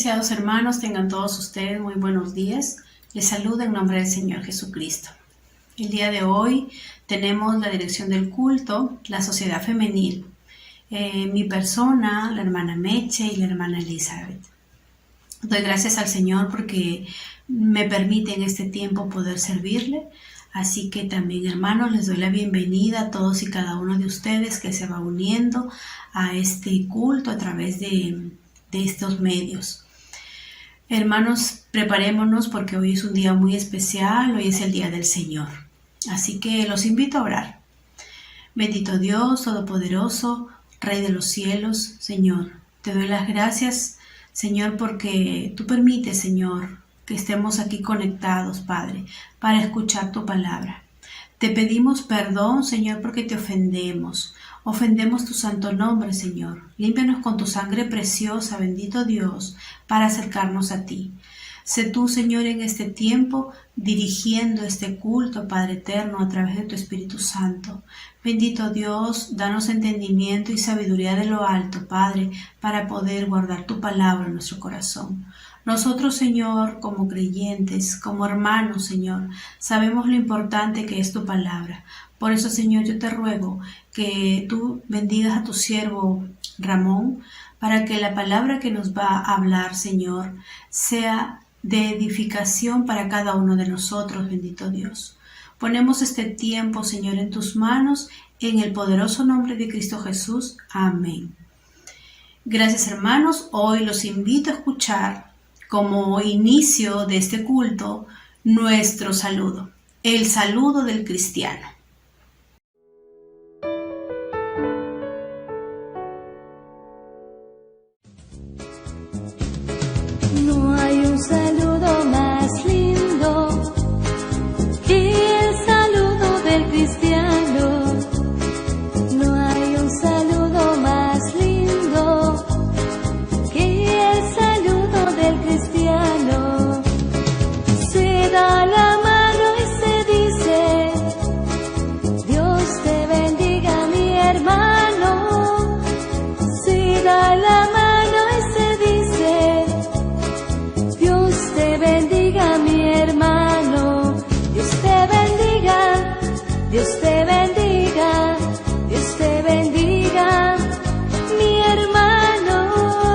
Preciados hermanos, tengan todos ustedes muy buenos días. Les saludo en nombre del Señor Jesucristo. El día de hoy tenemos la dirección del culto, la Sociedad Femenil. Mi persona, la hermana Meche y la hermana Elizabeth. Doy gracias al Señor porque me permite en este tiempo poder servirle. Así que también, hermanos, les doy la bienvenida a todos y cada uno de ustedes que se va uniendo a este culto a través de estos medios. Hermanos, preparémonos porque hoy es un día muy especial, hoy es el día del Señor. Así que los invito a orar. Bendito Dios, Todopoderoso, Rey de los cielos, Señor, te doy las gracias, Señor, porque tú permites, Señor, que estemos aquí conectados, Padre, para escuchar tu palabra. Te pedimos perdón, Señor, porque te ofendemos. Ofendemos tu santo nombre, Señor. Límpianos con tu sangre preciosa, bendito Dios, para acercarnos a ti. Sé tú, Señor, en este tiempo, dirigiendo este culto, Padre eterno, a través de tu Espíritu Santo. Bendito Dios, danos entendimiento y sabiduría de lo alto, Padre, para poder guardar tu palabra en nuestro corazón. Nosotros, Señor, como creyentes, como hermanos, Señor, sabemos lo importante que es tu palabra. Por eso, Señor, yo te ruego que tú bendigas a tu siervo Ramón, para que la palabra que nos va a hablar, Señor, sea de edificación para cada uno de nosotros, bendito Dios. Ponemos este tiempo, Señor, en tus manos, en el poderoso nombre de Cristo Jesús. Amén. Gracias, hermanos. Hoy los invito a escuchar, como inicio de este culto, nuestro saludo, el saludo del cristiano. No hay un saludo más lindo que el saludo del cristiano. No hay un saludo más lindo que el saludo del cristiano. Se da la mano y se dice: Dios te bendiga, mi hermano. Se da la mano y se dice: Dios te bendiga, mi hermano. Dios te bendiga, Dios te bendiga, Dios te bendiga, mi hermano.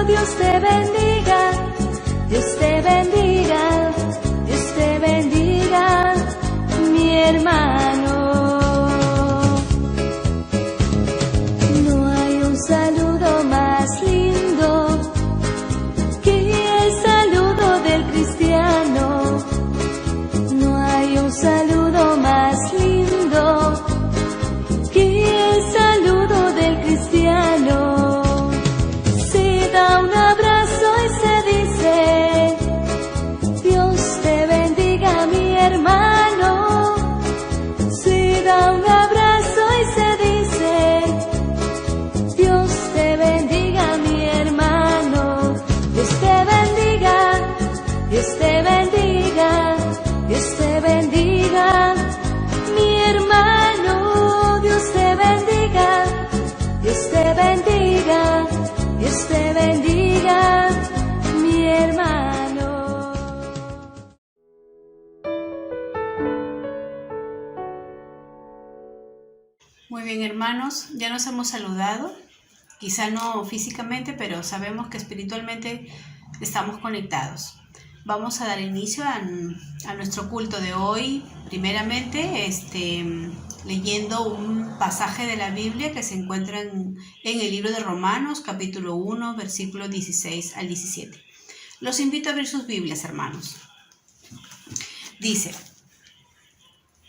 Dios te bendiga, Dios te bendiga, Dios te bendiga, mi hermano. No hay un saludo más lindo que el saludo del cristiano. No hay un saludo más lindo que el saludo del cristiano. Se da un abrazo y se dice: Dios te bendiga, mi hermano. Se da un abrazo y se dice: Dios te bendiga, mi hermano. Dios te bendiga, Dios te bendiga, Dios te bendiga, mi hermano. Dios te bendiga, Dios te bendiga, Dios te bendiga, mi hermano. Muy bien, hermanos, ya nos hemos saludado, quizá no físicamente, pero sabemos que espiritualmente estamos conectados. Vamos a dar inicio a nuestro culto de hoy, primeramente leyendo un pasaje de la Biblia que se encuentra en el libro de Romanos, capítulo 1, versículos 16 al 17. Los invito a abrir sus Biblias, hermanos. Dice: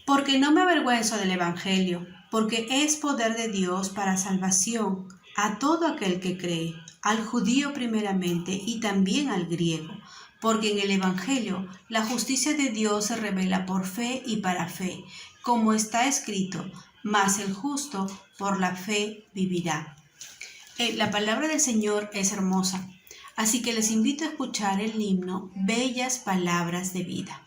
Porque no me avergüenzo del Evangelio, porque es poder de Dios para salvación a todo aquel que cree, al judío primeramente y también al griego, porque en el Evangelio la justicia de Dios se revela por fe y para fe, como está escrito: mas el justo por la fe vivirá. La palabra del Señor es hermosa, así que les invito a escuchar el himno Bellas Palabras de Vida.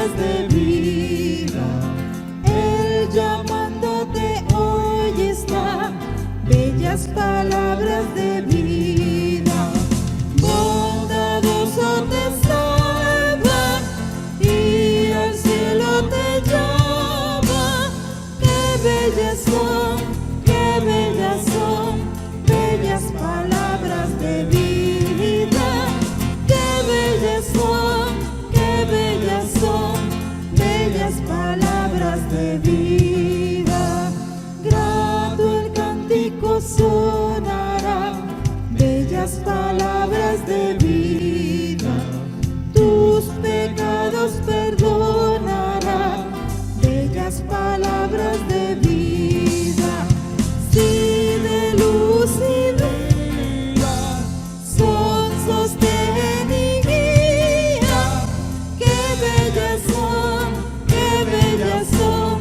palabras de vida. Él llamándote hoy está, bellas palabras de vida. Bondadoso te salva y al cielo te llama. Qué bellas son, qué bellas son, bellas palabras de vida. Qué bellas son, qué bellas son, bellas palabras de vida. Grato el cántico sonará, bellas palabras de vida. Tus pecados perdonará, bellas palabras de vida. Sí, de luz y vida son sostén y guía. Qué bellas son, qué bellas son,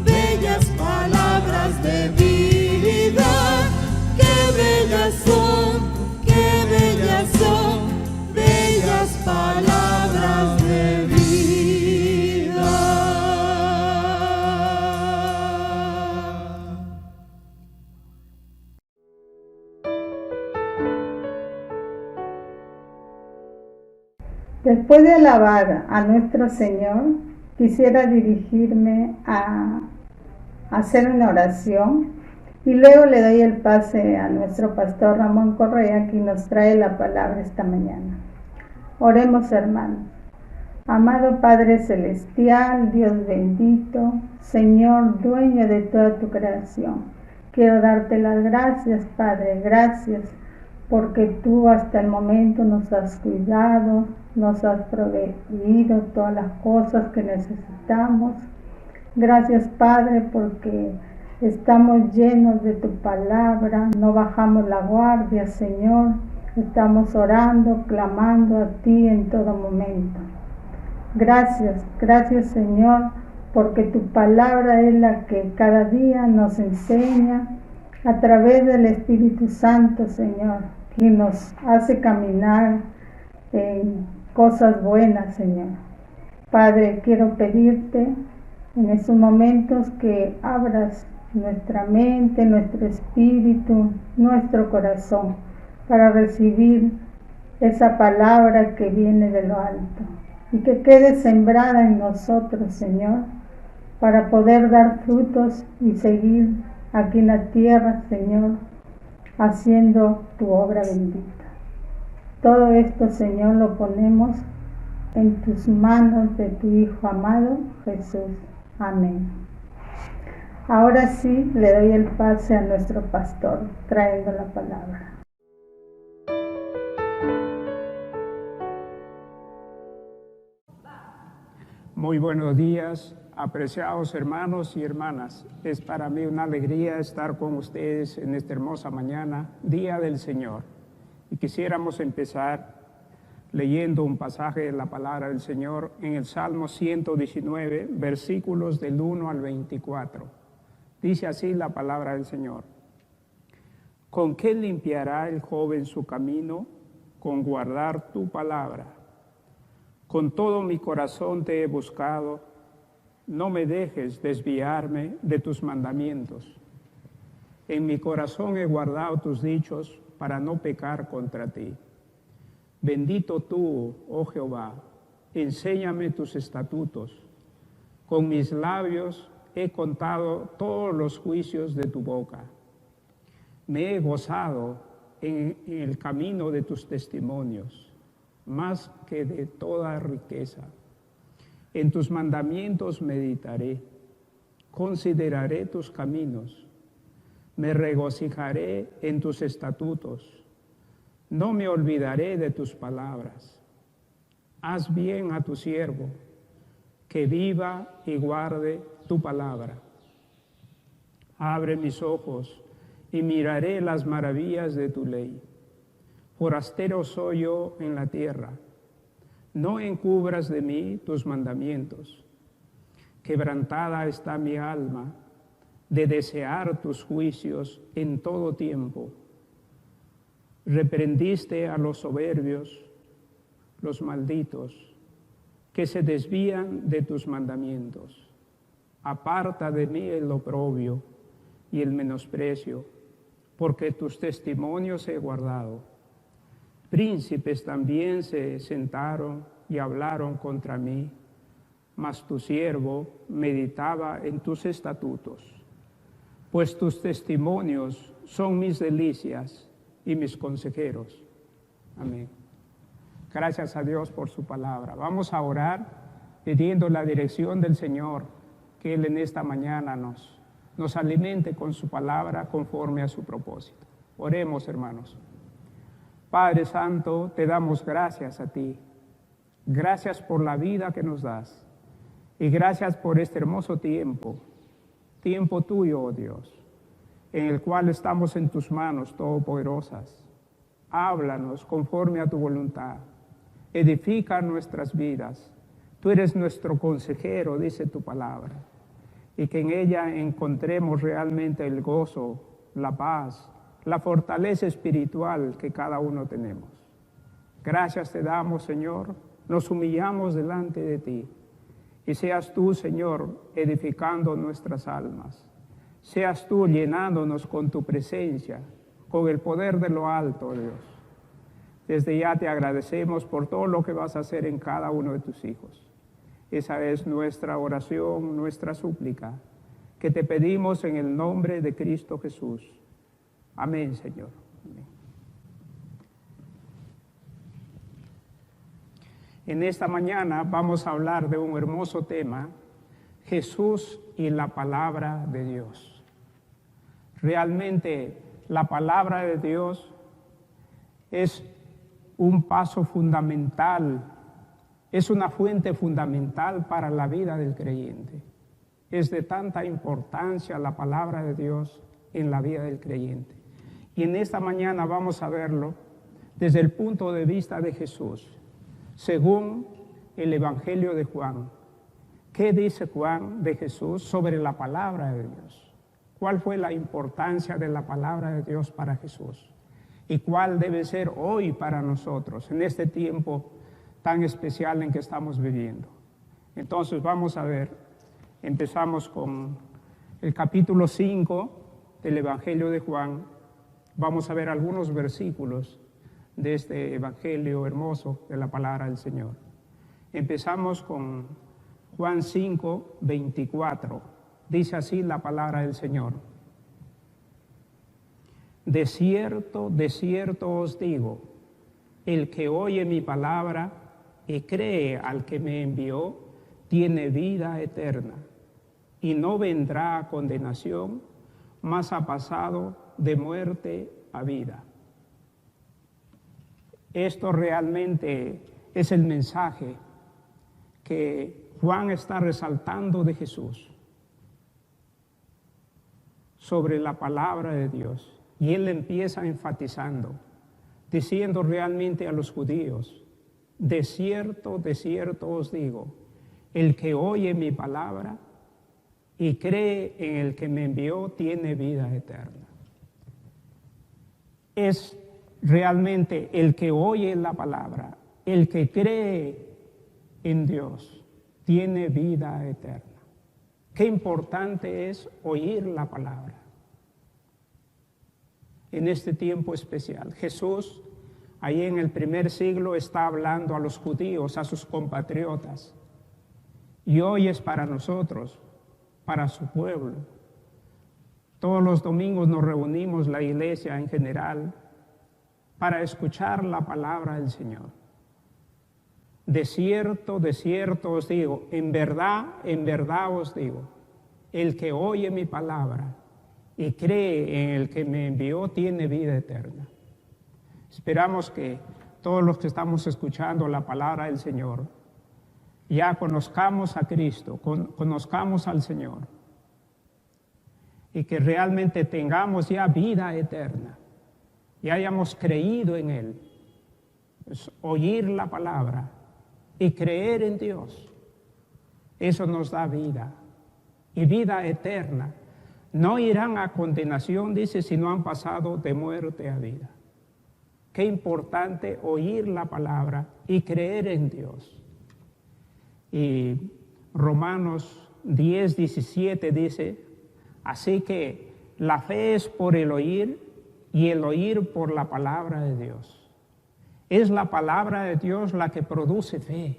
bellas palabras de vida. Qué bellas son, qué bellas son, bellas palabras de vida. Después de alabar a nuestro Señor, quisiera dirigirme a hacer una oración y luego le doy el pase a nuestro pastor Ramón Correa, quien nos trae la palabra esta mañana. Oremos, hermanos. Amado Padre Celestial, Dios bendito, Señor, dueño de toda tu creación, quiero darte las gracias, Padre, gracias, porque tú hasta el momento nos has cuidado, nos has proveído todas las cosas que necesitamos. Gracias, Padre, porque estamos llenos de tu palabra, no bajamos la guardia, Señor. Estamos orando, clamando a ti en todo momento. Gracias, gracias, Señor, porque tu palabra es la que cada día nos enseña a través del Espíritu Santo, Señor, que nos hace caminar en cosas buenas, Señor. Padre, quiero pedirte en estos momentos que abras nuestra mente, nuestro espíritu, nuestro corazón, para recibir esa palabra que viene de lo alto y que quede sembrada en nosotros, Señor, para poder dar frutos y seguir aquí en la tierra, Señor, haciendo tu obra bendita. Todo esto, Señor, lo ponemos en tus manos de tu Hijo amado, Jesús. Amén. Ahora sí, le doy el pase a nuestro pastor, trayendo la palabra. Muy buenos días, apreciados hermanos y hermanas. Es para mí una alegría estar con ustedes en esta hermosa mañana, Día del Señor. Y quisiéramos empezar leyendo un pasaje de la palabra del Señor en el Salmo 119, versículos del 1 al 24. Dice así la palabra del Señor. ¿Con qué limpiará el joven su camino? Con guardar tu palabra. Con todo mi corazón te he buscado, no me dejes desviarme de tus mandamientos. En mi corazón he guardado tus dichos para no pecar contra ti. Bendito tú, oh Jehová, enséñame tus estatutos. Con mis labios he contado todos los juicios de tu boca. Me he gozado en el camino de tus testimonios, más que de toda riqueza. En tus mandamientos meditaré, consideraré tus caminos, me regocijaré en tus estatutos, no me olvidaré de tus palabras. Haz bien a tu siervo, que viva y guarde tu palabra. Abre mis ojos y miraré las maravillas de tu ley. Forastero soy yo en la tierra, no encubras de mí tus mandamientos. Quebrantada está mi alma de desear tus juicios en todo tiempo. Reprendiste a los soberbios, los malditos, que se desvían de tus mandamientos. Aparta de mí el oprobio y el menosprecio, porque tus testimonios he guardado. Príncipes también se sentaron y hablaron contra mí, mas tu siervo meditaba en tus estatutos. Pues tus testimonios son mis delicias y mis consejeros. Amén. Gracias a Dios por su palabra. Vamos a orar pidiendo la dirección del Señor, que Él en esta mañana nos alimente con su palabra conforme a su propósito. Oremos, hermanos. Padre Santo, te damos gracias a ti. Gracias por la vida que nos das. Y gracias por este hermoso tiempo tuyo, oh Dios, en el cual estamos en tus manos todopoderosas. Háblanos conforme a tu voluntad. Edifica nuestras vidas. Tú eres nuestro consejero, dice tu palabra. Y que en ella encontremos realmente el gozo, la paz, la fortaleza espiritual que cada uno tenemos. Gracias te damos, Señor. Nos humillamos delante de ti. Y seas tú, Señor, edificando nuestras almas. Seas tú llenándonos con tu presencia, con el poder de lo alto, Dios. Desde ya te agradecemos por todo lo que vas a hacer en cada uno de tus hijos. Esa es nuestra oración, nuestra súplica, que te pedimos en el nombre de Cristo Jesús. Amén, Señor. Amén. En esta mañana vamos a hablar de un hermoso tema, Jesús y la palabra de Dios. Realmente la palabra de Dios es un paso fundamental, es una fuente fundamental para la vida del creyente. Es de tanta importancia la palabra de Dios en la vida del creyente. Y en esta mañana vamos a verlo desde el punto de vista de Jesús, según el Evangelio de Juan. ¿Qué dice Juan de Jesús sobre la palabra de Dios? ¿Cuál fue la importancia de la palabra de Dios para Jesús? ¿Y cuál debe ser hoy para nosotros, en este tiempo tan especial en que estamos viviendo? Entonces vamos a ver, empezamos con el capítulo 5 del Evangelio de Juan. Vamos a ver algunos versículos de este evangelio hermoso de la palabra del Señor. Empezamos con Juan 5, 24. Dice así la palabra del Señor. De cierto os digo, el que oye mi palabra y cree al que me envió, tiene vida eterna, y no vendrá a condenación, mas ha pasado de muerte a vida. Esto realmente es el mensaje que Juan está resaltando de Jesús sobre la palabra de Dios. Y él empieza enfatizando, diciendo realmente a los judíos, de cierto os digo, el que oye mi palabra y cree en el que me envió tiene vida eterna. Es realmente el que oye la palabra, el que cree en Dios, tiene vida eterna. Qué importante es oír la palabra en este tiempo especial. Jesús, ahí en el primer siglo, está hablando a los judíos, a sus compatriotas. Y hoy es para nosotros, para su pueblo. Todos los domingos nos reunimos, la iglesia en general, para escuchar la palabra del Señor. De cierto os digo, en verdad os digo, el que oye mi palabra y cree en el que me envió tiene vida eterna. Esperamos que todos los que estamos escuchando la palabra del Señor ya conozcamos a Cristo, conozcamos al Señor y que realmente tengamos ya vida eterna y hayamos creído en Él. Pues oír la palabra y creer en Dios, eso nos da vida y vida eterna. No irán a condenación, dice, si no han pasado de muerte a vida. Qué importante oír la palabra y creer en Dios. Y Romanos 10, 17 dice, así que la fe es por el oír y el oír por la palabra de Dios. Es la palabra de Dios la que produce fe.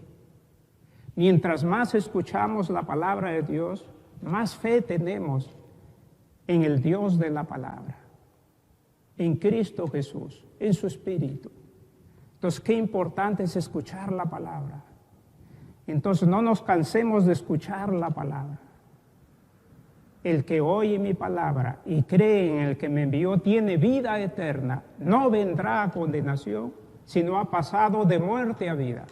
Mientras más escuchamos la palabra de Dios, más fe tenemos en el Dios de la palabra, en Cristo Jesús, en su Espíritu. Entonces, qué importante es escuchar la palabra. Entonces, no nos cansemos de escuchar la palabra. El que oye mi palabra y cree en el que me envió tiene vida eterna, no vendrá a condenación, sino ha pasado de muerte a vida.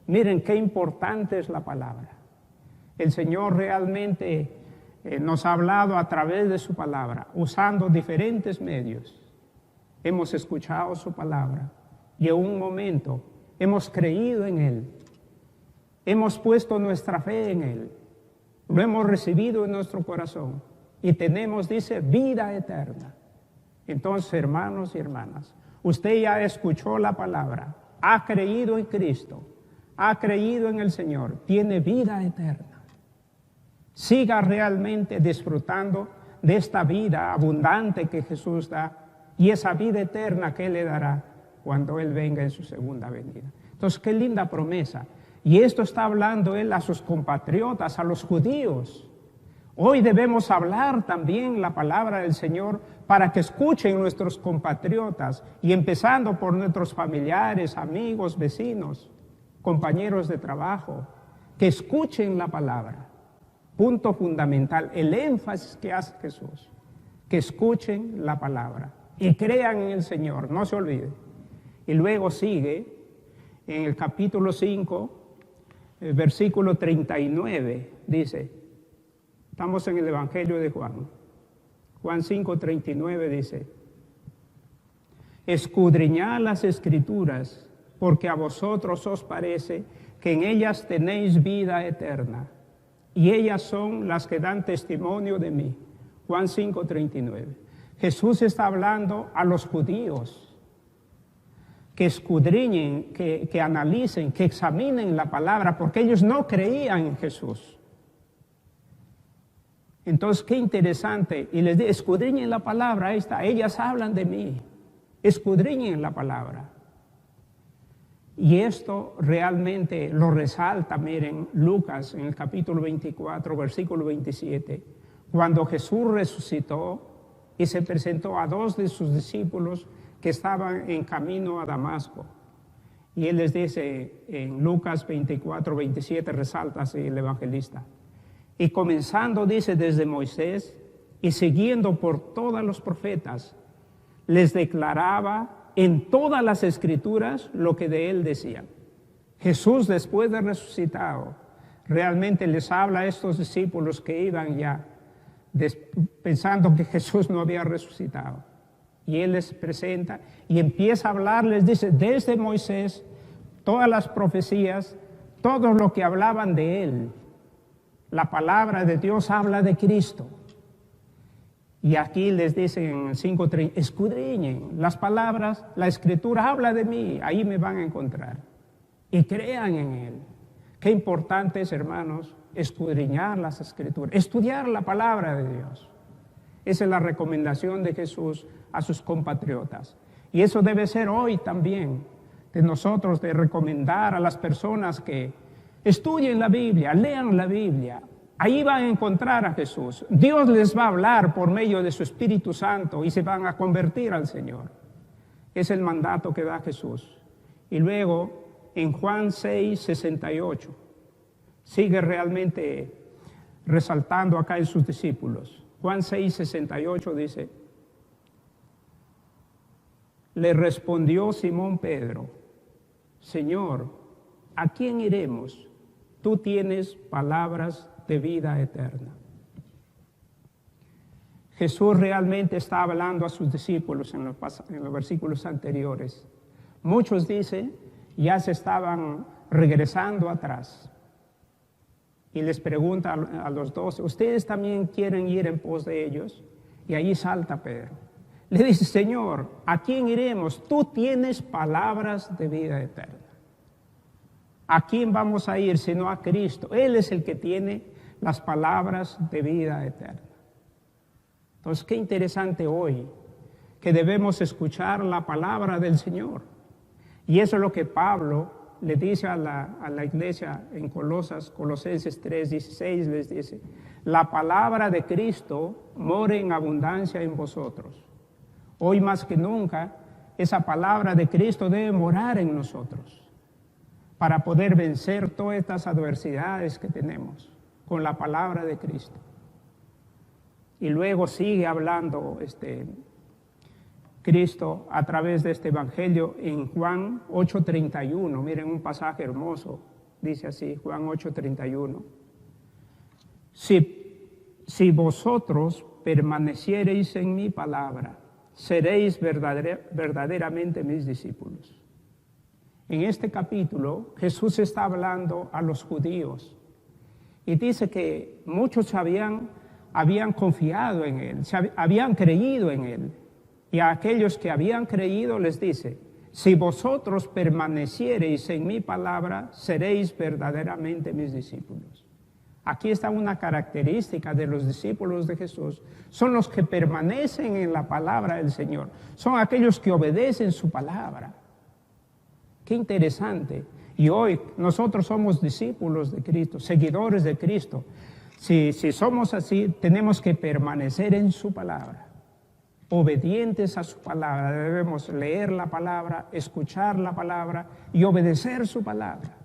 Miren qué importante es la palabra. El Señor realmente nos ha hablado a través de su palabra, usando diferentes medios. Hemos escuchado su palabra y en un momento hemos creído en Él. Hemos puesto nuestra fe en Él. Lo hemos recibido en nuestro corazón y tenemos, dice, vida eterna. Entonces, hermanos y hermanas, usted ya escuchó la palabra, ha creído en Cristo, ha creído en el Señor, tiene vida eterna. Siga realmente disfrutando de esta vida abundante que Jesús da y esa vida eterna que Él le dará cuando Él venga en su segunda venida. Entonces, qué linda promesa. Y esto está hablando Él a sus compatriotas, a los judíos. Hoy debemos hablar también la palabra del Señor para que escuchen nuestros compatriotas y empezando por nuestros familiares, amigos, vecinos, compañeros de trabajo, que escuchen la palabra. Punto fundamental, el énfasis que hace Jesús, que escuchen la palabra y crean en el Señor, no se olvide. Y luego sigue en el capítulo 5, versículo 39, dice, estamos en el Evangelio de Juan, Juan 5, 39 dice, escudriñad las Escrituras, porque a vosotros os parece que en ellas tenéis vida eterna, y ellas son las que dan testimonio de mí. Juan 5, 39. Jesús está hablando a los judíos, que escudriñen, que analicen, que examinen la palabra, porque ellos no creían en Jesús. Entonces, qué interesante. Y les digo, escudriñen la palabra, ahí está, ellas hablan de mí. Escudriñen la palabra. Y esto realmente lo resalta, miren, Lucas en el capítulo 24, versículo 27, cuando Jesús resucitó y se presentó a dos de sus discípulos que estaban en camino a Damasco. Y Él les dice en Lucas 24, 27, resalta así el evangelista. Y comenzando, dice, desde Moisés y siguiendo por todos los profetas, les declaraba en todas las escrituras lo que de Él decían. Jesús, después de resucitado, realmente les habla a estos discípulos que iban ya pensando que Jesús no había resucitado. Y Él les presenta y empieza a hablar, les dice, desde Moisés, todas las profecías, todo lo que hablaban de Él. La palabra de Dios habla de Cristo. Y aquí les dicen en el 5:30, escudriñen las palabras, la Escritura habla de mí, ahí me van a encontrar. Y crean en Él. Qué importante es, hermanos, escudriñar las Escrituras, estudiar la palabra de Dios. Esa es la recomendación de Jesús a sus compatriotas. Y eso debe ser hoy también de nosotros, de recomendar a las personas que estudien la Biblia, lean la Biblia. Ahí van a encontrar a Jesús. Dios les va a hablar por medio de su Espíritu Santo y se van a convertir al Señor. Es el mandato que da Jesús. Y luego en Juan 6, 68 sigue realmente resaltando acá en sus discípulos. Juan 6, 68 dice, le respondió Simón Pedro, Señor, ¿a quién iremos? Tú tienes palabras de vida eterna. Jesús realmente está hablando a sus discípulos en los versículos anteriores. Muchos dicen, ya se estaban regresando atrás. Y les pregunta a los 12, ¿ustedes también quieren ir en pos de ellos? Y ahí salta Pedro. Le dice, Señor, ¿a quién iremos? Tú tienes palabras de vida eterna. ¿A quién vamos a ir sino a Cristo? Él es el que tiene las palabras de vida eterna. Entonces, qué interesante hoy que debemos escuchar la palabra del Señor. Y eso es lo que Pablo le dice a la iglesia en Colosenses 3:16, les dice: la palabra de Cristo more en abundancia en vosotros. Hoy más que nunca, esa palabra de Cristo debe morar en nosotros para poder vencer todas estas adversidades que tenemos con la palabra de Cristo. Y luego sigue hablando Cristo a través de este evangelio en Juan 8:31. Miren un pasaje hermoso, dice así, Juan 8:31. Si vosotros permaneciereis en mi palabra, seréis verdaderamente mis discípulos. En este capítulo, Jesús está hablando a los judíos y dice que muchos habían confiado en Él, habían creído en Él. Y a aquellos que habían creído les dice: si vosotros permaneciereis en mi palabra, seréis verdaderamente mis discípulos. Aquí está una característica de los discípulos de Jesús. Son los que permanecen en la palabra del Señor. Son aquellos que obedecen su palabra. Qué interesante. Y hoy nosotros somos discípulos de Cristo, seguidores de Cristo. Si somos así, tenemos que permanecer en su palabra, obedientes a su palabra. Debemos leer la palabra, escuchar la palabra y obedecer su palabra,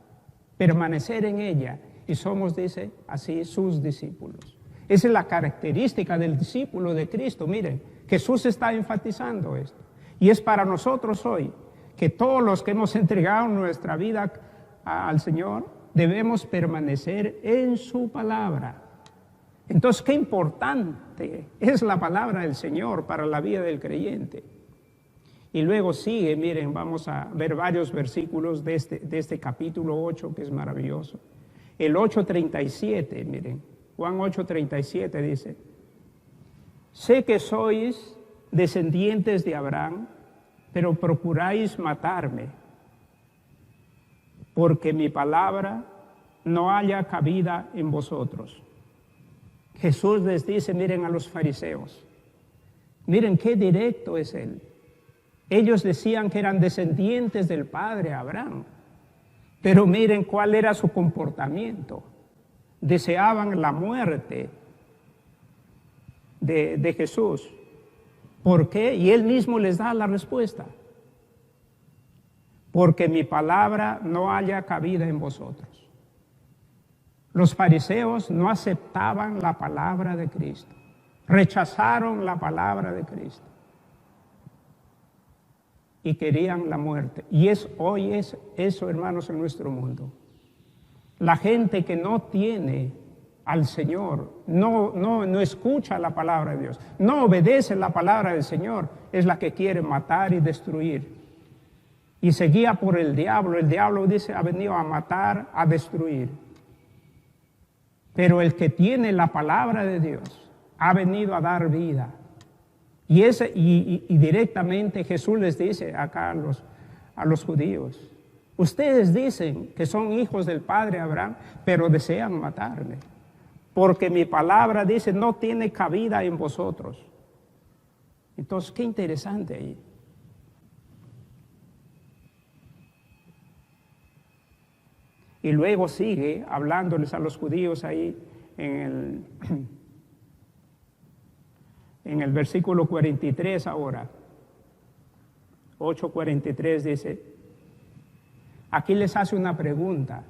permanecer en ella. Y somos, dice así, sus discípulos. Esa es la característica del discípulo de Cristo. Miren, Jesús está enfatizando esto. Y es para nosotros hoy, que todos los que hemos entregado nuestra vida al Señor, debemos permanecer en su palabra. Entonces, qué importante es la palabra del Señor para la vida del creyente. Y luego sigue, miren, vamos a ver varios versículos de este capítulo 8, que es maravilloso. El 8:37, miren, Juan 8:37 dice: sé que sois descendientes de Abraham, pero procuráis matarme, porque mi palabra no haya cabida en vosotros. Jesús les dice, miren a los fariseos, miren qué directo es Él. Ellos decían que eran descendientes del padre Abraham, pero miren cuál era su comportamiento. Deseaban la muerte de Jesús. ¿Por qué? Y Él mismo les da la respuesta. Porque mi palabra no haya cabida en vosotros. Los fariseos no aceptaban la palabra de Cristo. Rechazaron la palabra de Cristo. Y querían la muerte. Y hoy es eso, hermanos, en nuestro mundo. La gente que no tiene al Señor, no escucha la palabra de Dios, no obedece la palabra del Señor, es la que quiere matar y destruir. Y se guía por el diablo. El diablo dice, ha venido a matar, a destruir. Pero el que tiene la palabra de Dios ha venido a dar vida. Y directamente Jesús les dice acá a los judíos: ustedes dicen que son hijos del padre Abraham, pero desean matarme. Porque mi palabra, dice, no tiene cabida en vosotros. Entonces, qué interesante ahí. Y luego sigue hablándoles a los judíos ahí en el versículo 43 ahora. 8:43 dice, aquí les hace una pregunta.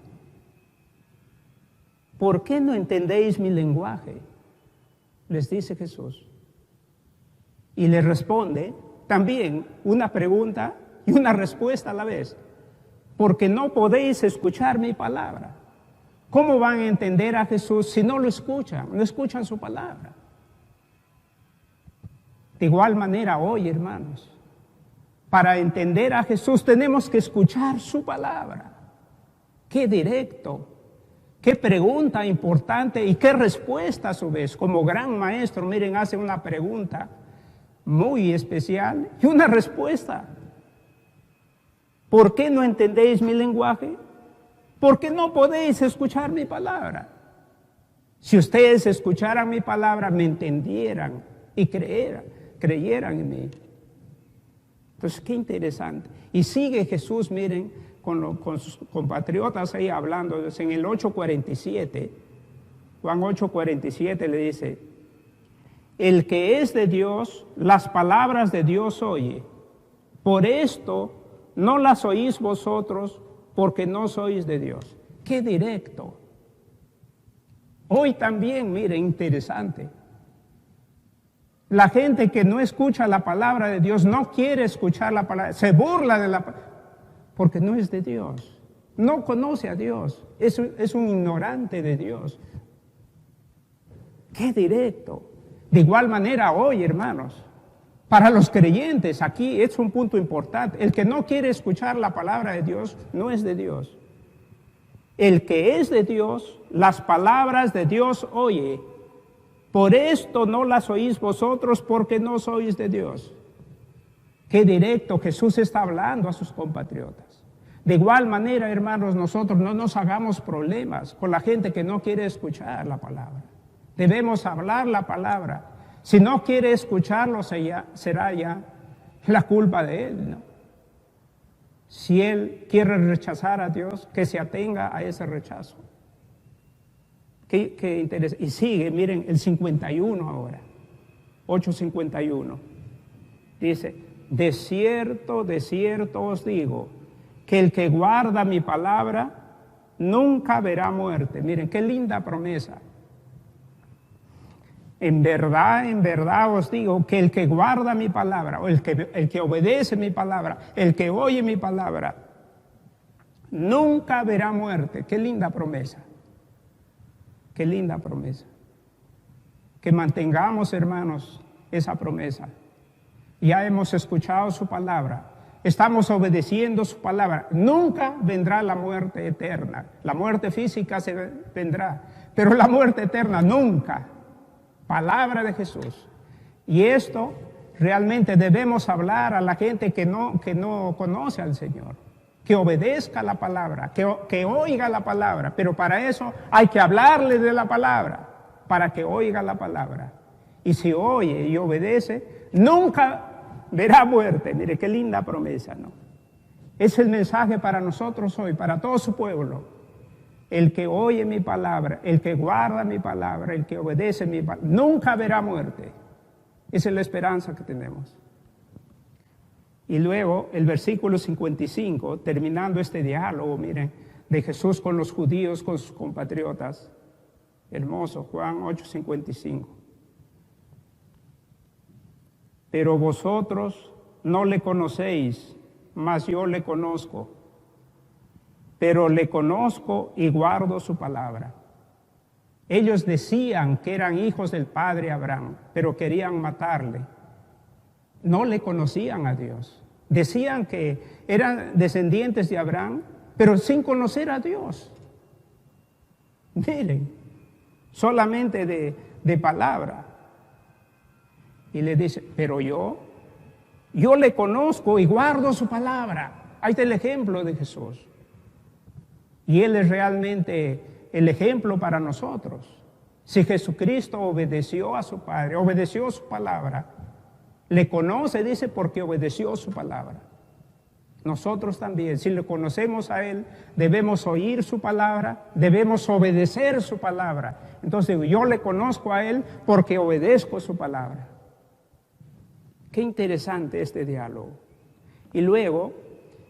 ¿Por qué no entendéis mi lenguaje? Les dice Jesús. Y les responde también una pregunta y una respuesta a la vez. Porque no podéis escuchar mi palabra. ¿Cómo van a entender a Jesús si no lo escuchan? No escuchan su palabra. De igual manera hoy, hermanos, para entender a Jesús tenemos que escuchar su palabra. Qué directo, qué pregunta importante y qué respuesta a su vez. Como gran maestro, miren, hace una pregunta muy especial y una respuesta. ¿Por qué no entendéis mi lenguaje? porque no podéis escuchar mi palabra. Si ustedes escucharan mi palabra, me entendieran y creyeran en mí. Entonces, qué interesante. Y sigue Jesús, miren, con sus compatriotas ahí hablando. En el 8:47, Juan 8:47 le dice: el que es de Dios, las palabras de Dios oye. Por esto no las oís vosotros, porque no sois de Dios. Qué directo. Hoy también, miren, interesante. La gente que no escucha la palabra de Dios, no quiere escuchar la palabra, se burla de la palabra, porque no es de Dios. No conoce a Dios. Es un ignorante de Dios. Qué directo. De igual manera hoy, hermanos, para los creyentes, aquí es un punto importante. El que no quiere escuchar la palabra de Dios, no es de Dios. El que es de Dios, las palabras de Dios oye. Por esto no las oís vosotros, porque no sois de Dios. Qué directo Jesús está hablando a sus compatriotas. De igual manera, hermanos, nosotros no nos hagamos problemas con la gente que no quiere escuchar la palabra. Debemos hablar la palabra. Si no quiere escucharlo, será ya la culpa de él, ¿no? Si él quiere rechazar a Dios, que se atenga a ese rechazo. Qué interesante. Y sigue, miren, el 51 ahora, 8:51. Dice: de cierto os digo, que el que guarda mi palabra nunca verá muerte. Miren, qué linda promesa. En verdad os digo, que el que guarda mi palabra, o el que obedece mi palabra, el que oye mi palabra, nunca verá muerte. Qué linda promesa. Qué linda promesa. Que mantengamos, hermanos, esa promesa. Ya hemos escuchado su palabra. Estamos obedeciendo su palabra. Nunca vendrá la muerte eterna. La muerte física vendrá, pero la muerte eterna nunca. Palabra de Jesús. Y esto realmente debemos hablar a la gente que no conoce al Señor. Que obedezca la palabra, que oiga la palabra. Pero para eso hay que hablarle de la palabra, para que oiga la palabra. Y si oye y obedece, nunca verá muerte. Mire, qué linda promesa, ¿no? Es el mensaje para nosotros hoy, para todo su pueblo. El que oye mi palabra, el que guarda mi palabra, el que obedece mi palabra, nunca verá muerte. Esa es la esperanza que tenemos. Y luego el versículo 55, terminando este diálogo, miren, de Jesús con los judíos, con sus compatriotas. Hermoso, Juan 8:55. Pero vosotros no le conocéis, mas yo le conozco. Pero le conozco y guardo su palabra. Ellos decían que eran hijos del padre Abraham, pero querían matarle. No le conocían a Dios. Decían que eran descendientes de Abraham, pero sin conocer a Dios. Miren, solamente de palabra. Y le dice: pero yo le conozco y guardo su palabra. Ahí está el ejemplo de Jesús. Y Él es realmente el ejemplo para nosotros. Si Jesucristo obedeció a su Padre, obedeció su palabra, le conoce, dice, porque obedeció su palabra. Nosotros también, si le conocemos a Él, debemos oír su palabra, debemos obedecer su palabra. Entonces yo le conozco a Él porque obedezco su palabra. Qué interesante este diálogo. Y luego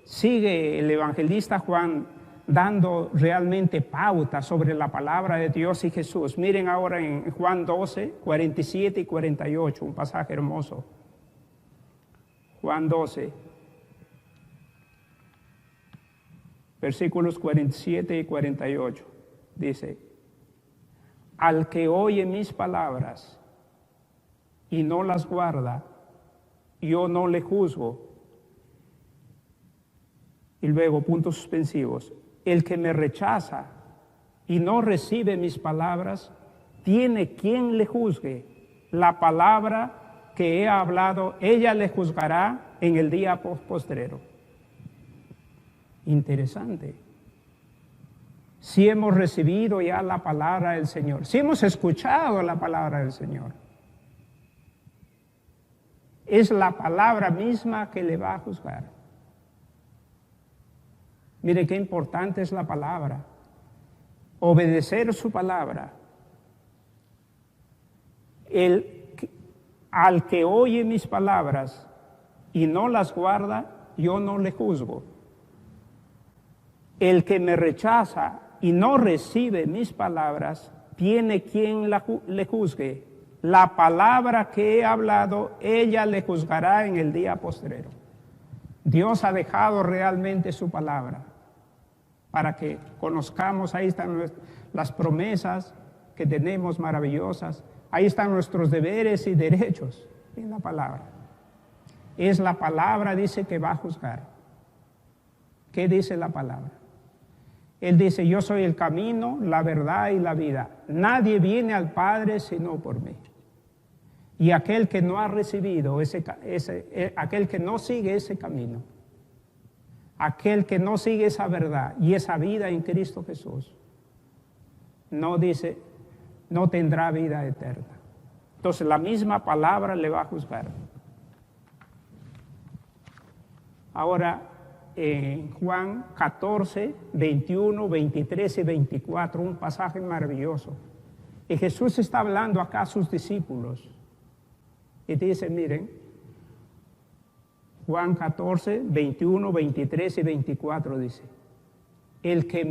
sigue el evangelista Juan dando realmente pauta sobre la palabra de Dios y Jesús. Miren ahora en Juan 12, 47 y 48, un pasaje hermoso. Juan 12, versículos 47 y 48, dice: al que oye mis palabras y no las guarda, yo no le juzgo. Y luego, puntos suspensivos: el que me rechaza y no recibe mis palabras, tiene quien le juzgue. La palabra que he hablado, ella le juzgará en el día postrero. Interesante. si hemos recibido ya la palabra del Señor, si hemos escuchado la palabra del Señor. Es la palabra misma que le va a juzgar. Mire qué importante es la palabra. Obedecer su palabra. Al que oye mis palabras y no las guarda, yo no le juzgo. El que me rechaza y no recibe mis palabras, tiene quien le juzgue. La palabra que he hablado, ella le juzgará en el día postrero. Dios ha dejado realmente su palabra para que conozcamos. Ahí están las promesas que tenemos maravillosas. Ahí están nuestros deberes y derechos en la palabra. Es la palabra, dice, que va a juzgar. ¿Qué dice la palabra? Él dice, yo soy el camino, la verdad y la vida. Nadie viene al Padre sino por mí. Y aquel que no ha recibido aquel que no sigue ese camino, aquel que no sigue esa verdad y esa vida en Cristo Jesús, no tendrá vida eterna. Entonces la misma palabra le va a juzgar. Ahora, en Juan 14, 21, 23 y 24, un pasaje maravilloso. Y Jesús está hablando acá a sus discípulos. Y dice, miren, Juan 14, 21, 23 y 24 dice, el que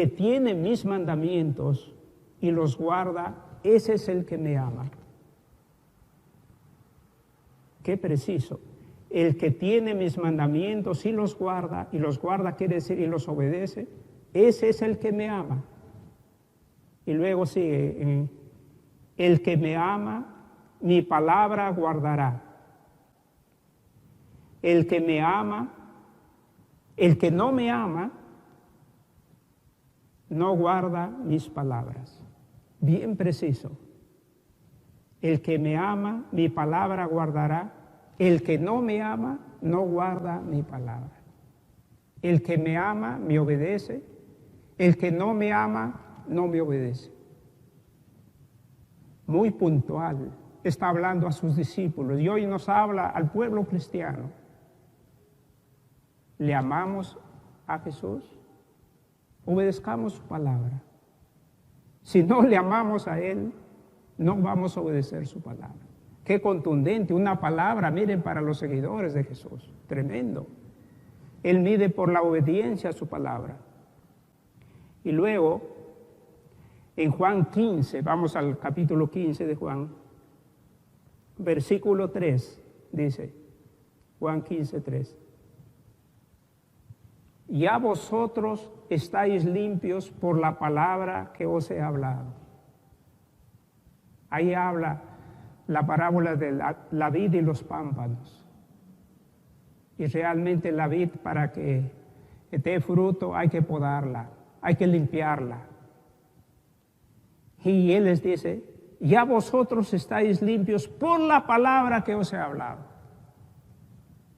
tiene mis mandamientos y los guarda, ese es el que me ama. Qué preciso. El que tiene mis mandamientos y los guarda quiere decir y los obedece, ese es el que me ama. Y luego sigue, el que me ama, mi palabra guardará. El que me ama, el que no me ama, no guarda mis palabras. Bien preciso. El que me ama, mi palabra guardará. El que no me ama, no guarda mi palabra. El que me ama, me obedece. El que no me ama, no me obedece. Muy puntual. Está hablando a sus discípulos y hoy nos habla al pueblo cristiano. ¿Le amamos a Jesús? Obedezcamos su palabra. Si no le amamos a Él, no vamos a obedecer su palabra. Qué contundente, una palabra, miren, para los seguidores de Jesús. Tremendo. Él mide por la obediencia a su palabra. Y luego, en Juan 15, vamos al capítulo 15 de Juan, versículo 3, dice, Juan 15, 3. Ya vosotros estáis limpios por la palabra que os he hablado. Ahí habla la parábola de la vid y los pámpanos. Y realmente la vid, para que dé fruto, hay que podarla, hay que limpiarla. Y Él les dice, ya vosotros estáis limpios por la palabra que os he hablado.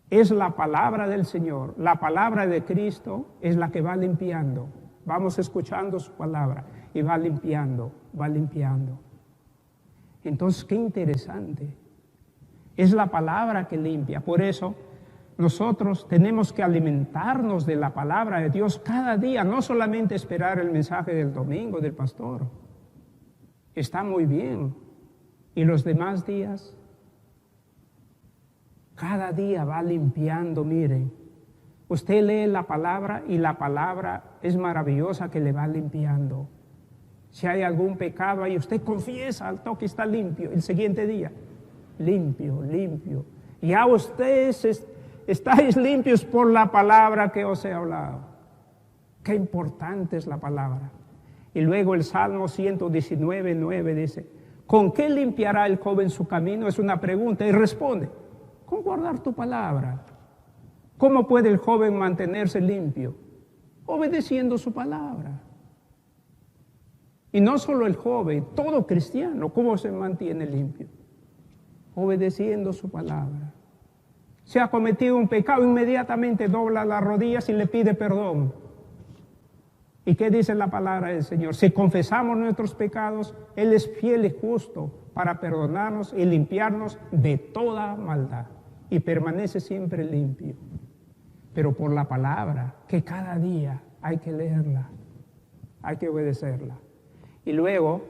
Es la palabra del Señor, la palabra de Cristo es la que va limpiando. Vamos escuchando su palabra y va limpiando, va limpiando. Entonces, qué interesante. Es la palabra que limpia. Por eso, nosotros tenemos que alimentarnos de la palabra de Dios cada día, no solamente esperar el mensaje del domingo del pastor. Está muy bien. Y los demás días, cada día va limpiando, miren. Usted lee la palabra y la palabra es maravillosa que le va limpiando. Si hay algún pecado ahí, usted confiesa al toque, está limpio. El siguiente día, limpio, limpio. Ya ustedes estáis limpios por la palabra que os he hablado. Qué importante es la palabra. Y luego el Salmo 119, 9 dice, ¿con qué limpiará el joven su camino? Es una pregunta y responde, con guardar tu palabra. ¿Cómo puede el joven mantenerse limpio? Obedeciendo su palabra. Y no solo el joven, todo cristiano, ¿cómo se mantiene limpio? Obedeciendo su palabra. Si ha cometido un pecado, inmediatamente dobla las rodillas y le pide perdón. ¿Y qué dice la palabra del Señor? Si confesamos nuestros pecados, Él es fiel y justo para perdonarnos y limpiarnos de toda maldad. Y permanece siempre limpio. Pero por la palabra, que cada día hay que leerla, hay que obedecerla. Y luego,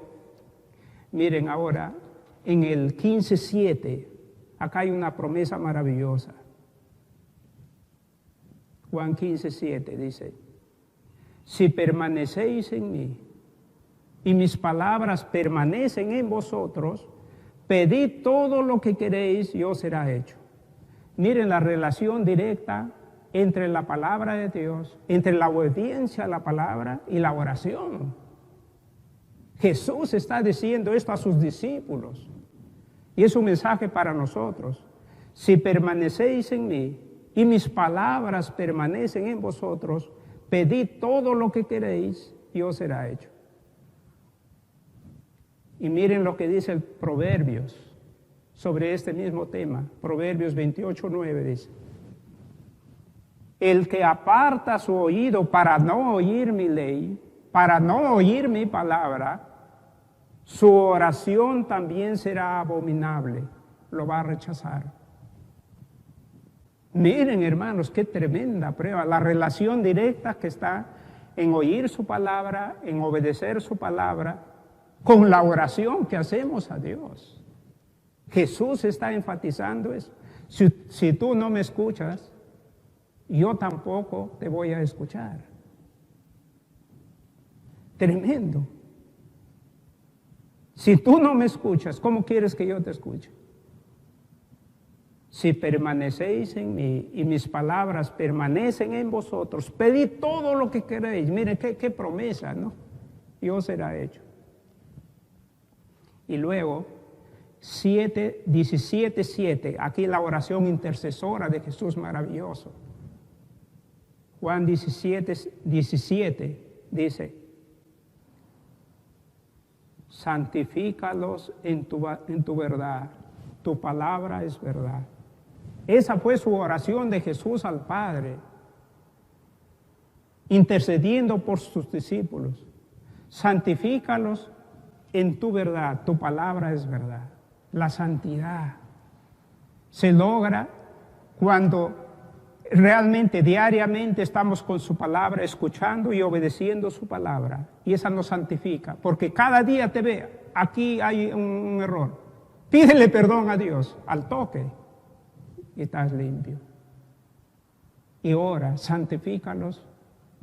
miren ahora, en el 15:7, acá hay una promesa maravillosa. Juan 15:7 dice: si permanecéis en mí y mis palabras permanecen en vosotros, pedid todo lo que queréis y os será hecho. Miren la relación directa entre la palabra de Dios, entre la obediencia a la palabra y la oración. Jesús está diciendo esto a sus discípulos y es un mensaje para nosotros. Si permanecéis en mí y mis palabras permanecen en vosotros, pedid todo lo que queréis y os será hecho. Y miren lo que dice el Proverbios sobre este mismo tema. Proverbios 28:9 dice: el que aparta su oído para no oír mi ley, para no oír mi palabra, su oración también será abominable, lo va a rechazar. Miren, hermanos, qué tremenda prueba, la relación directa que está en oír su palabra, en obedecer su palabra, con la oración que hacemos a Dios. Jesús está enfatizando eso. Si tú no me escuchas, yo tampoco te voy a escuchar. Tremendo. Si tú no me escuchas, ¿cómo quieres que yo te escuche? Si permanecéis en mí y mis palabras permanecen en vosotros, pedid todo lo que queréis. Miren qué promesa, ¿no? Y os será hecho. Y luego, 17:7, aquí la oración intercesora de Jesús maravilloso. Juan 17:17 dice: santifícalos en tu verdad, tu palabra es verdad. Esa fue su oración de Jesús al Padre, intercediendo por sus discípulos. Santifícalos en tu verdad, tu palabra es verdad. La santidad se logra cuando realmente diariamente estamos con su palabra, escuchando y obedeciendo su palabra. Y esa nos santifica, porque cada día te ve, aquí hay un error. Pídele perdón a Dios al toque y estás limpio. Y ora, santifícalos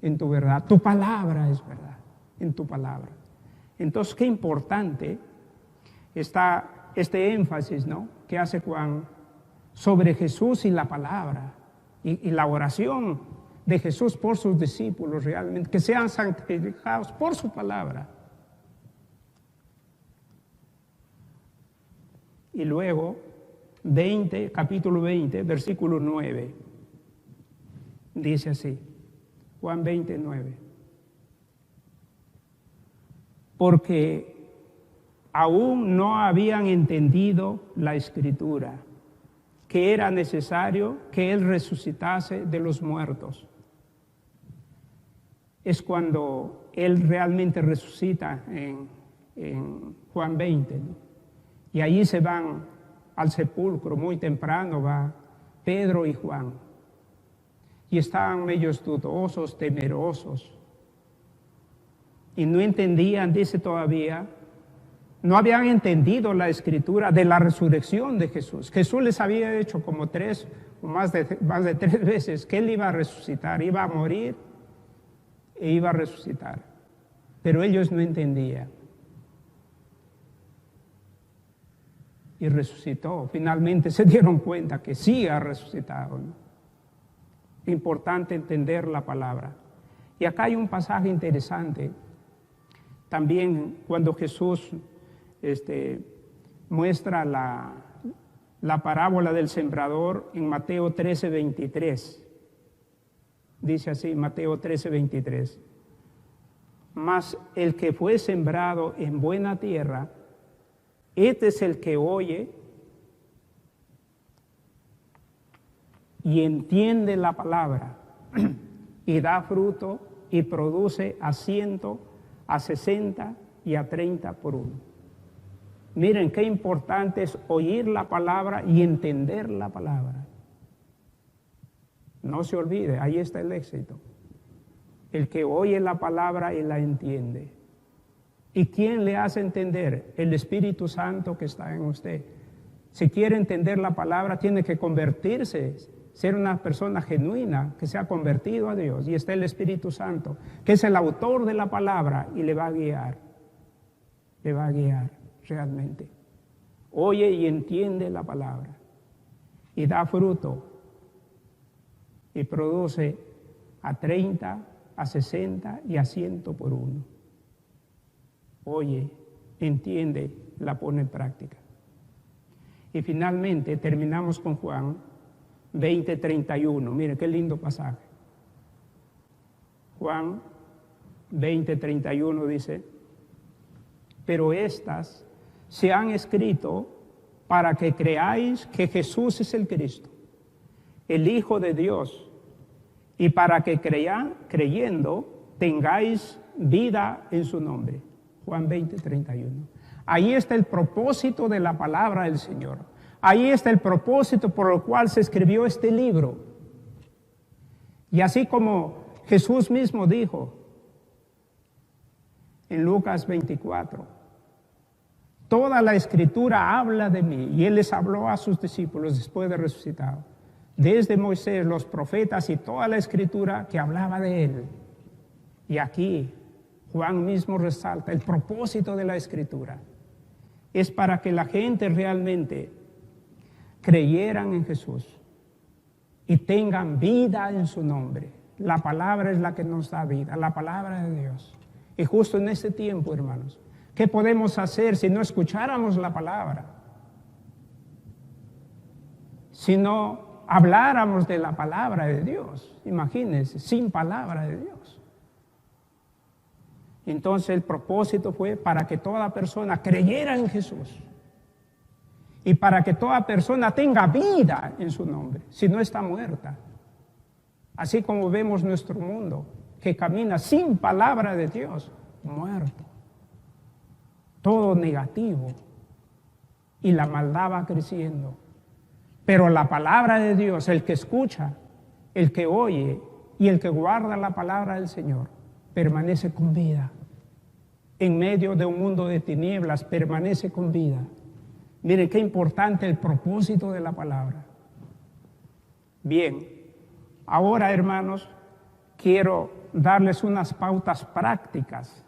en tu verdad. Tu palabra es verdad, en tu palabra. Entonces, qué importante está este énfasis, ¿no?, que hace Juan sobre Jesús y la palabra. Y la oración de Jesús por sus discípulos realmente, que sean santificados por su palabra. Y luego, capítulo 20, versículo 9, dice así, Juan 20:9. Porque aún no habían entendido la Escritura, que era necesario que Él resucitase de los muertos. Es cuando Él realmente resucita en Juan 20, ¿no? Y allí se van al sepulcro, muy temprano va Pedro y Juan. Y estaban ellos dudosos, temerosos. Y no entendían, dice todavía, no habían entendido la Escritura de la resurrección de Jesús. Jesús les había dicho como más de 3 veces que Él iba a resucitar, iba a morir e iba a resucitar. Pero ellos no entendían. Y resucitó. Finalmente se dieron cuenta que sí ha resucitado, ¿no? Importante entender la palabra. Y acá hay un pasaje interesante. También cuando Jesús muestra la parábola del sembrador en Mateo 13:23. Dice así, Mateo 13:23. Mas el que fue sembrado en buena tierra, este es el que oye y entiende la palabra y da fruto y produce a 100, a 60 y a 30 por uno. Miren qué importante es oír la palabra y entender la palabra. No se olvide, ahí está el éxito. El que oye la palabra y la entiende. ¿Y quién le hace entender? El Espíritu Santo que está en usted. Si quiere entender la palabra, tiene que convertirse, ser una persona genuina que se ha convertido a Dios. Y está el Espíritu Santo, que es el autor de la palabra y le va a guiar. Le va a guiar realmente. Oye y entiende la palabra. Y da fruto. Y produce a 30, a 60 y a 100 por uno. Oye, entiende, la pone en práctica. Y finalmente terminamos con Juan 20:31. Miren qué lindo pasaje. Juan 20:31 dice: pero estas se han escrito para que creáis que Jesús es el Cristo, el Hijo de Dios, y para que creyendo tengáis vida en su nombre. Juan 20:31. Ahí está el propósito de la palabra del Señor. Ahí está el propósito por el cual se escribió este libro. Y así como Jesús mismo dijo en Lucas 24, toda la escritura habla de mí. Y Él les habló a sus discípulos después de resucitado. Desde Moisés, los profetas y toda la escritura que hablaba de Él. Y aquí Juan mismo resalta el propósito de la escritura. Es para que la gente realmente creyeran en Jesús y tengan vida en su nombre. La palabra es la que nos da vida, la palabra de Dios. Y justo en este tiempo, hermanos, ¿qué podemos hacer si no escucháramos la palabra? Si no habláramos de la palabra de Dios. Imagínense, sin palabra de Dios. Entonces el propósito fue para que toda persona creyera en Jesús y para que toda persona tenga vida en su nombre, si no está muerta. Así como vemos nuestro mundo que camina sin palabra de Dios, muerto, todo negativo, y la maldad va creciendo. Pero la palabra de Dios, el que escucha, el que oye y el que guarda la palabra del Señor, permanece con vida. En medio de un mundo de tinieblas, permanece con vida. Miren qué importante el propósito de la palabra. Bien, ahora, hermanos, quiero darles unas pautas prácticas.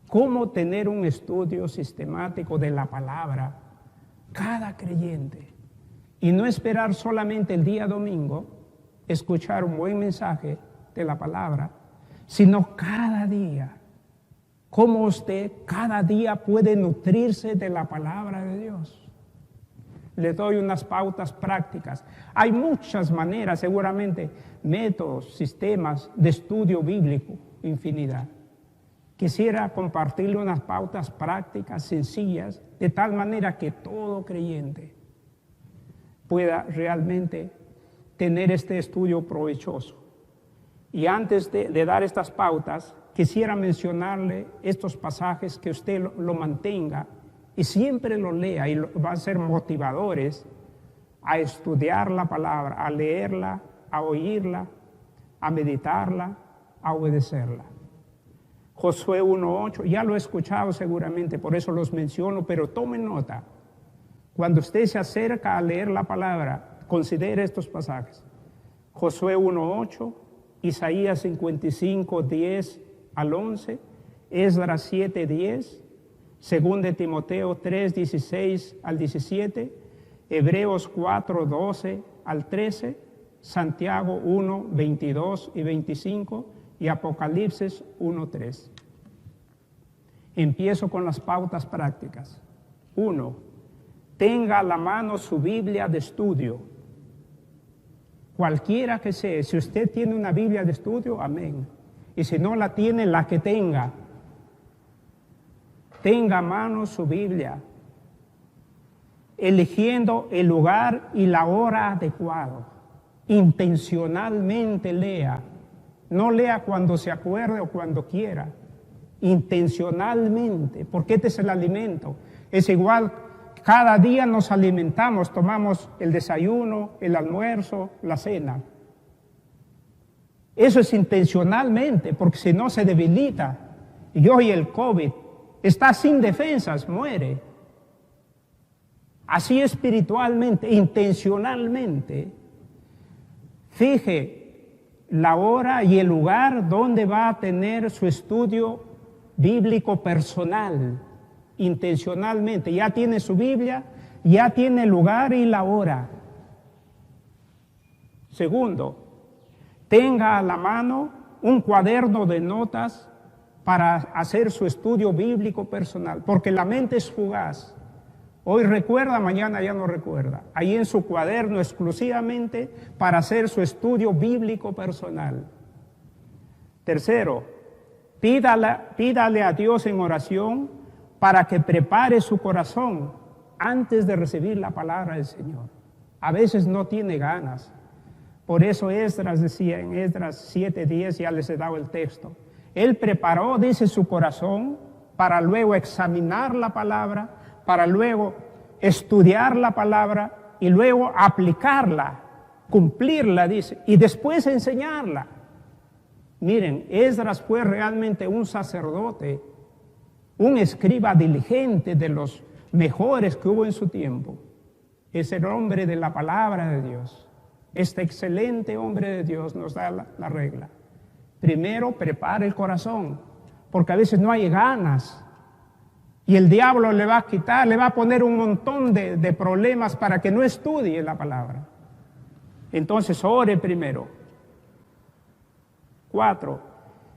Cómo tener un estudio sistemático de la palabra, cada creyente. Y no esperar solamente el día domingo, escuchar un buen mensaje de la palabra, sino cada día. Cómo usted cada día puede nutrirse de la palabra de Dios. Le doy unas pautas prácticas. Hay muchas maneras, seguramente, métodos, sistemas de estudio bíblico, infinidad. Quisiera compartirle unas pautas prácticas, sencillas, de tal manera que todo creyente pueda realmente tener este estudio provechoso. Y antes de dar estas pautas, quisiera mencionarle estos pasajes que usted lo mantenga y siempre lo lea, y va a ser motivadores a estudiar la palabra, a leerla, a oírla, a meditarla, a obedecerla. Josué 1:8, ya lo he escuchado seguramente, por eso los menciono, pero tomen nota. Cuando usted se acerca a leer la palabra, considere estos pasajes. Josué 1:8, Isaías 55:10 al 11, Esdras 7:10, 2 de Timoteo 3:16 al 17, Hebreos 4:12 al 13, Santiago 1:22 y 25 y Apocalipsis 1:3. Empiezo con las pautas prácticas. 1. Tenga a la mano su Biblia de estudio. Cualquiera que sea, si usted tiene una Biblia de estudio, amén. Y si no la tiene, la que tenga. Tenga a mano su Biblia, eligiendo el lugar y la hora adecuado. Intencionalmente lea No lea cuando se acuerde o cuando quiera. Intencionalmente, porque este es el alimento. Es igual, cada día nos alimentamos, tomamos el desayuno, el almuerzo, la cena. Eso es intencionalmente, porque si no se debilita. Y hoy el COVID está sin defensas, muere. Así espiritualmente, intencionalmente. Fije la hora y el lugar donde va a tener su estudio bíblico personal, intencionalmente. Ya tiene su Biblia, ya tiene el lugar y la hora. Segundo, tenga a la mano un cuaderno de notas para hacer su estudio bíblico personal, porque la mente es fugaz. Hoy recuerda, mañana ya no recuerda. Ahí en su cuaderno exclusivamente para hacer su estudio bíblico personal. Tercero, pídale a Dios en oración para que prepare su corazón antes de recibir la palabra del Señor. A veces no tiene ganas. Por eso Esdras decía en Esdras 7:10, ya les he dado el texto. Él preparó, dice, su corazón para luego examinar la palabra, para luego estudiar la palabra y luego aplicarla, cumplirla, dice, y después enseñarla. Miren, Esdras fue realmente un sacerdote, un escriba diligente de los mejores que hubo en su tiempo. Es el hombre de la palabra de Dios. Este excelente hombre de Dios nos da la regla. Primero, prepara el corazón, porque a veces no hay ganas. Y el diablo le va a quitar, le va a poner un montón de problemas para que no estudie la palabra. Entonces, ore primero. 4.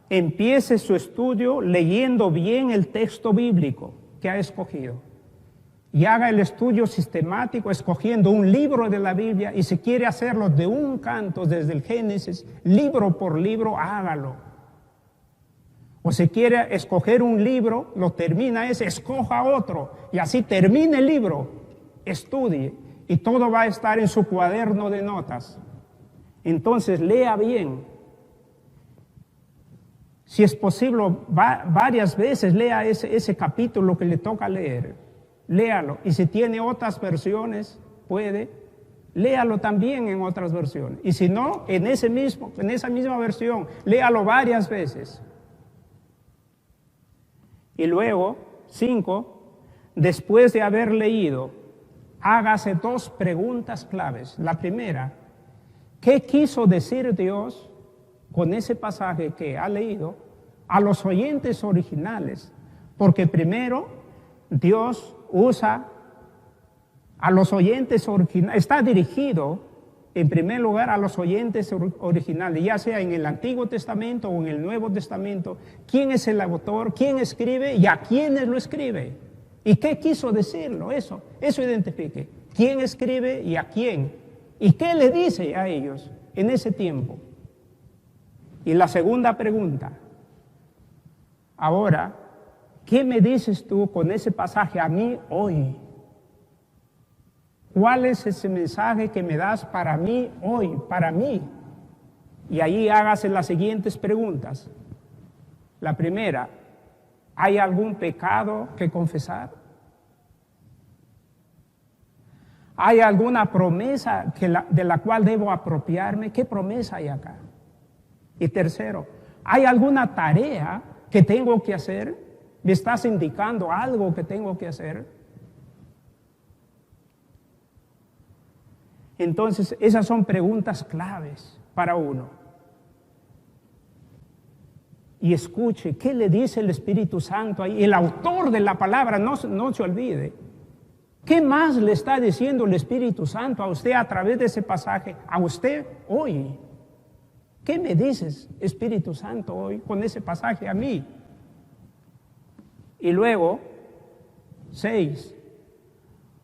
Empiece su estudio leyendo bien el texto bíblico que ha escogido. Y haga el estudio sistemático escogiendo un libro de la Biblia, y si quiere hacerlo de un canto desde el Génesis, libro por libro, hágalo. O si quiere escoger un libro, lo termina ese, escoja otro, y así termine el libro, estudie, y todo va a estar en su cuaderno de notas. Entonces, lea bien. Si es posible, varias veces lea ese capítulo que le toca leer. Léalo, y si tiene otras versiones, léalo también en otras versiones. Y si no, en esa misma versión, léalo varias veces. Y luego, 5, después de haber leído, hágase 2 preguntas claves. La primera, ¿qué quiso decir Dios con ese pasaje que ha leído a los oyentes originales? Porque primero, Dios usa a los oyentes originales, está dirigido en primer lugar a los oyentes originales, ya sea en el Antiguo Testamento o en el Nuevo Testamento. ¿Quién es el autor? ¿Quién escribe? ¿Y a quiénes lo escribe? ¿Y qué quiso decirlo? Eso identifique. ¿Quién escribe y a quién? ¿Y qué le dice a ellos en ese tiempo? Y la segunda pregunta, ahora, ¿qué me dices tú con ese pasaje a mí hoy? ¿Cuál es ese mensaje que me das para mí hoy, para mí? Y ahí hágase las siguientes preguntas. La primera, ¿hay algún pecado que confesar? ¿Hay alguna promesa de la cual debo apropiarme? ¿Qué promesa hay acá? Y tercero, ¿hay alguna tarea que tengo que hacer? ¿Me estás indicando algo que tengo que hacer? Entonces, esas son preguntas claves para uno. Y escuche, ¿qué le dice el Espíritu Santo ahí? El autor de la palabra, no se olvide. ¿Qué más le está diciendo el Espíritu Santo a usted a través de ese pasaje? A usted hoy. ¿Qué me dices, Espíritu Santo, hoy con ese pasaje a mí? Y luego, 6,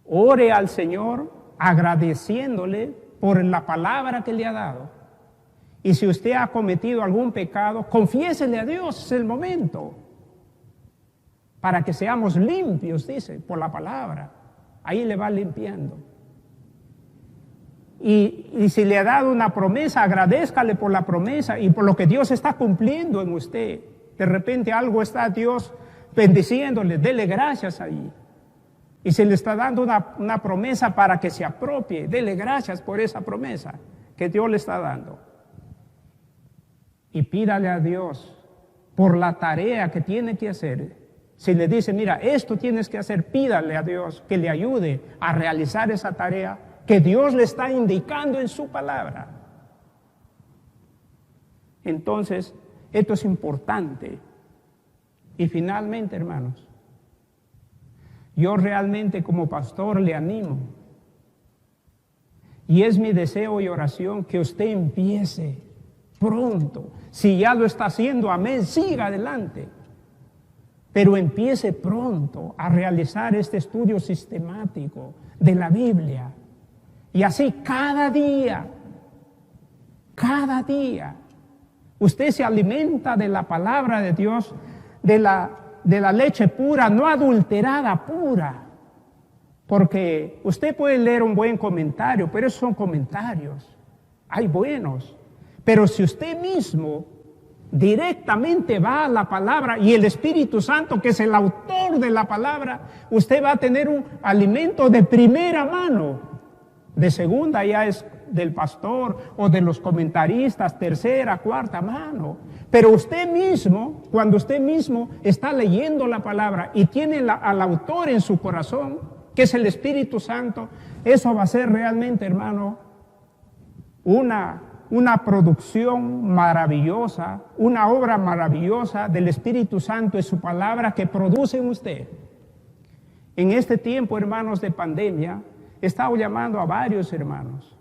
ore al Señor agradeciéndole por la palabra que le ha dado. Y si usted ha cometido algún pecado, confiésele a Dios, es el momento. Para que seamos limpios, dice, por la palabra. Ahí le va limpiando. Y si le ha dado una promesa, agradézcale por la promesa y por lo que Dios está cumpliendo en usted. De repente algo está Dios bendiciéndole, dele gracias ahí. Y se le está dando una promesa para que se apropie, dele gracias por esa promesa que Dios le está dando. Y pídale a Dios por la tarea que tiene que hacer. Si le dice, mira, esto tienes que hacer, pídale a Dios que le ayude a realizar esa tarea que Dios le está indicando en su palabra. Entonces, esto es importante. Y finalmente, hermanos, yo realmente como pastor le animo. Y es mi deseo y oración que usted empiece pronto. Si ya lo está haciendo, amén, siga adelante. Pero empiece pronto a realizar este estudio sistemático de la Biblia. Y así cada día, usted se alimenta de la palabra de Dios, de la leche pura, no adulterada, pura. Porque usted puede leer un buen comentario, pero esos son comentarios. Hay buenos. Pero si usted mismo directamente va a la palabra y el Espíritu Santo, que es el autor de la palabra, usted va a tener un alimento de primera mano. De segunda ya es del pastor o de los comentaristas, tercera, cuarta mano. Pero usted mismo, cuando usted mismo está leyendo la palabra y tiene al autor en su corazón, que es el Espíritu Santo, eso va a ser realmente, hermano, una producción maravillosa, una obra maravillosa del Espíritu Santo y su palabra que produce en usted. En este tiempo, hermanos, de pandemia, he estado llamando a varios hermanos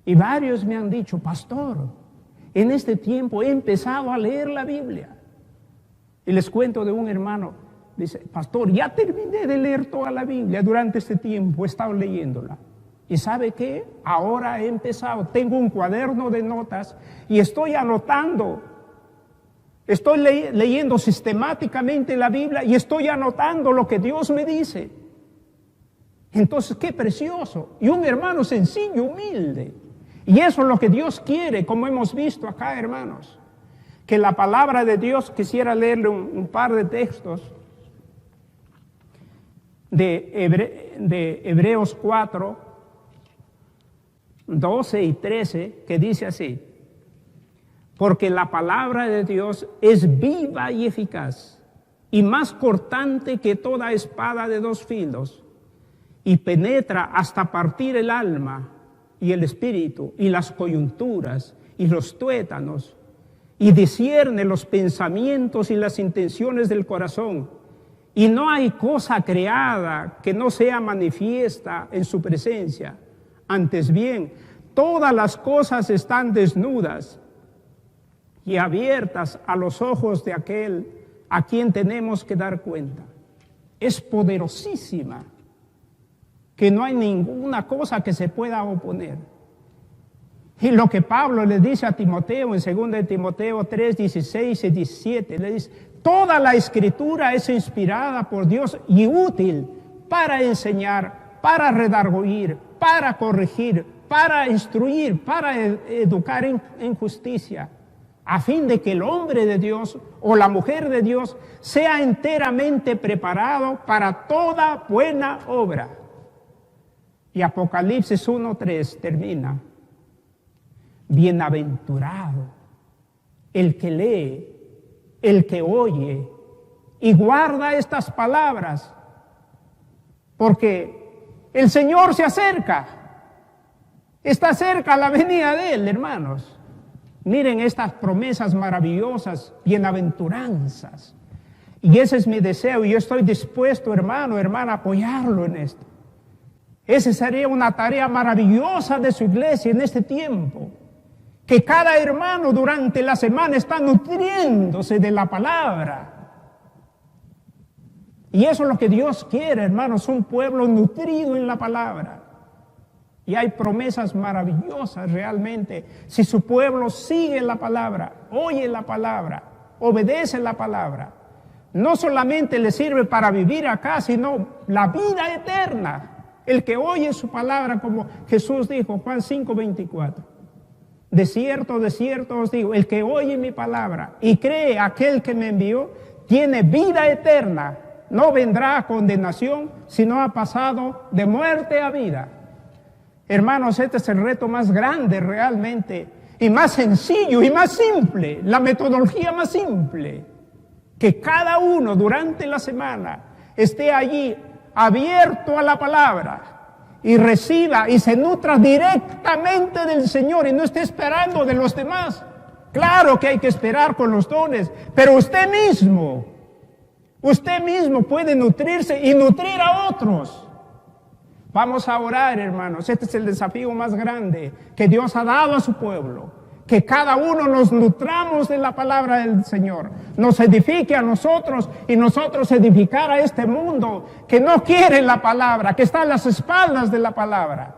y varios me han dicho, pastor, en este tiempo he empezado a leer la Biblia. Y les cuento de un hermano, dice, pastor, ya terminé de leer toda la Biblia durante este tiempo, he estado leyéndola. ¿Y sabe qué? Ahora he empezado, tengo un cuaderno de notas y estoy anotando. Estoy leyendo sistemáticamente la Biblia y estoy anotando lo que Dios me dice. Entonces, qué precioso. Y un hermano sencillo, humilde. Y eso es lo que Dios quiere, como hemos visto acá, hermanos. Que la palabra de Dios, quisiera leerle un par de textos de Hebreos 4, 12 y 13, que dice así: porque la palabra de Dios es viva y eficaz, y más cortante que toda espada de dos filos, y penetra hasta partir el alma y el espíritu, y las coyunturas, y los tuétanos, y discierne los pensamientos y las intenciones del corazón. Y no hay cosa creada que no sea manifiesta en su presencia. Antes bien, todas las cosas están desnudas y abiertas a los ojos de aquel a quien tenemos que dar cuenta. Es poderosísima, que no hay ninguna cosa que se pueda oponer. Y lo que Pablo le dice a Timoteo en 2 de Timoteo 3, 16 y 17, le dice, toda la escritura es inspirada por Dios y útil para enseñar, para redarguir, para corregir, para instruir, para educar en justicia, a fin de que el hombre de Dios o la mujer de Dios sea enteramente preparado para toda buena obra. Y Apocalipsis 1:3 termina: bienaventurado el que lee, el que oye y guarda estas palabras, porque el Señor se acerca, está cerca la venida de Él, hermanos. Miren estas promesas maravillosas, bienaventuranzas. Y ese es mi deseo, y yo estoy dispuesto, hermano, hermana, a apoyarlo en esto. Esa sería una tarea maravillosa de su iglesia en este tiempo. Que cada hermano durante la semana está nutriéndose de la palabra. Y eso es lo que Dios quiere, hermanos, un pueblo nutrido en la palabra. Y hay promesas maravillosas realmente. Si su pueblo sigue la palabra, oye la palabra, obedece la palabra, no solamente le sirve para vivir acá, sino la vida eterna. El que oye su palabra, como Jesús dijo, Juan 5:24. De cierto os digo, el que oye mi palabra y cree aquel que me envió, tiene vida eterna. No vendrá a condenación, sino ha pasado de muerte a vida. Hermanos, este es el reto más grande realmente, y más sencillo y más simple, la metodología más simple. Que cada uno durante la semana esté allí abierto a la palabra y reciba y se nutra directamente del Señor y no esté esperando de los demás. Claro que hay que esperar con los dones, pero usted mismo puede nutrirse y nutrir a otros. Vamos a orar, hermanos. Este es el desafío más grande que Dios ha dado a su pueblo. Que cada uno nos nutramos de la palabra del Señor. Nos edifique a nosotros y nosotros edificar a este mundo que no quiere la palabra, que está a las espaldas de la palabra.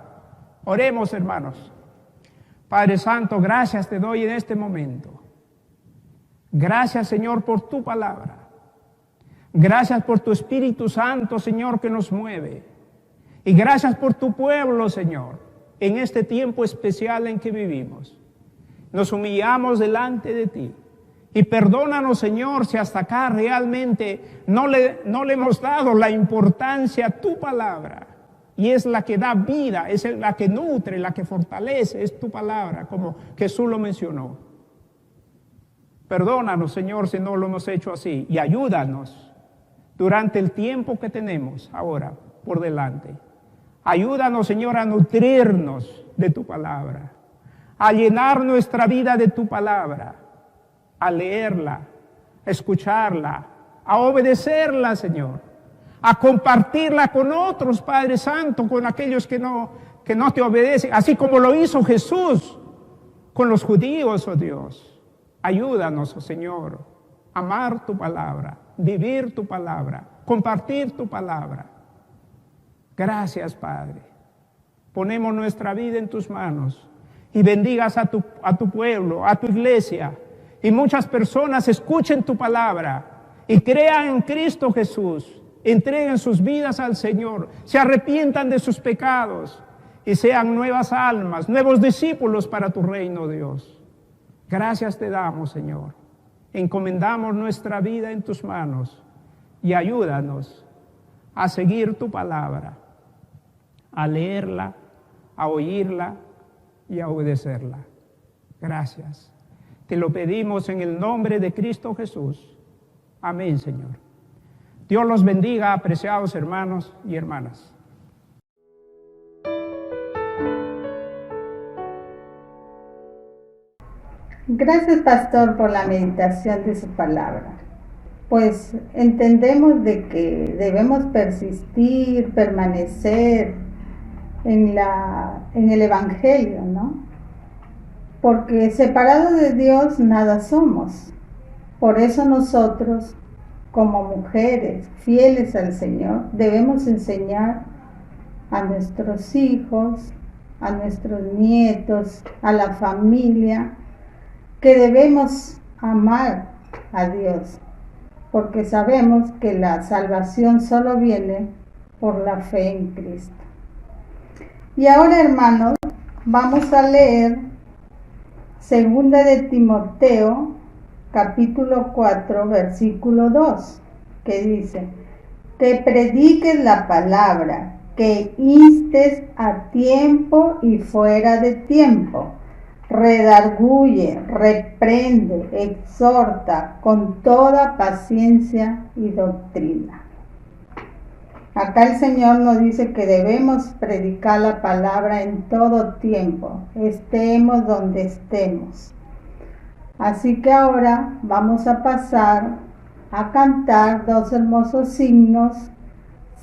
Oremos, hermanos. Padre Santo, gracias te doy en este momento. Gracias, Señor, por tu palabra. Gracias por tu Espíritu Santo, Señor, que nos mueve. Y gracias por tu pueblo, Señor, en este tiempo especial en que vivimos. Nos humillamos delante de ti. Y perdónanos, Señor, si hasta acá realmente no le hemos dado la importancia a tu palabra. Y es la que da vida, es la que nutre, la que fortalece, es tu palabra, como Jesús lo mencionó. Perdónanos, Señor, si no lo hemos hecho así. Y ayúdanos durante el tiempo que tenemos ahora por delante. Ayúdanos, Señor, a nutrirnos de tu palabra, a llenar nuestra vida de tu palabra, a leerla, a escucharla, a obedecerla, Señor, a compartirla con otros, Padre Santo, con aquellos que no te obedecen, así como lo hizo Jesús con los judíos, oh Dios. Ayúdanos, oh Señor, a amar tu palabra, vivir tu palabra, compartir tu palabra. Gracias, Padre. Ponemos nuestra vida en tus manos y bendigas a tu pueblo, a tu iglesia. Y muchas personas escuchen tu palabra y crean en Cristo Jesús. Entreguen sus vidas al Señor, se arrepientan de sus pecados y sean nuevas almas, nuevos discípulos para tu reino, Dios. Gracias te damos, Señor. Encomendamos nuestra vida en tus manos y ayúdanos a seguir tu palabra, a leerla, a oírla y a obedecerla. Gracias. Te lo pedimos en el nombre de Cristo Jesús. Amén, Señor. Dios los bendiga, apreciados hermanos y hermanas. Gracias, pastor, por la meditación de su palabra. Pues entendemos de que debemos persistir, permanecer en el Evangelio, ¿no? Porque separados de Dios nada somos. Por eso nosotros, como mujeres fieles al Señor, debemos enseñar a nuestros hijos, a nuestros nietos, a la familia, que debemos amar a Dios, porque sabemos que la salvación solo viene por la fe en Cristo. Y ahora, hermanos, vamos a leer 2 de Timoteo, capítulo 4, versículo 2, que dice: que prediques la palabra, que instes a tiempo y fuera de tiempo, redarguye, reprende, exhorta con toda paciencia y doctrina. Acá el Señor nos dice que debemos predicar la palabra en todo tiempo, estemos donde estemos. Así que ahora vamos a pasar a cantar dos hermosos himnos: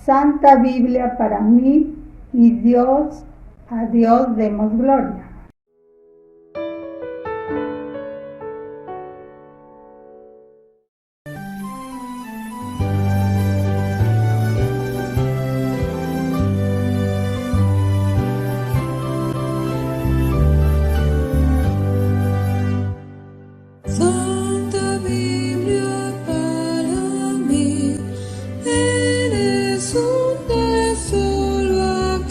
Santa Biblia para mí y Dios, a Dios demos gloria. Santa Biblia para mí, eres un tesoro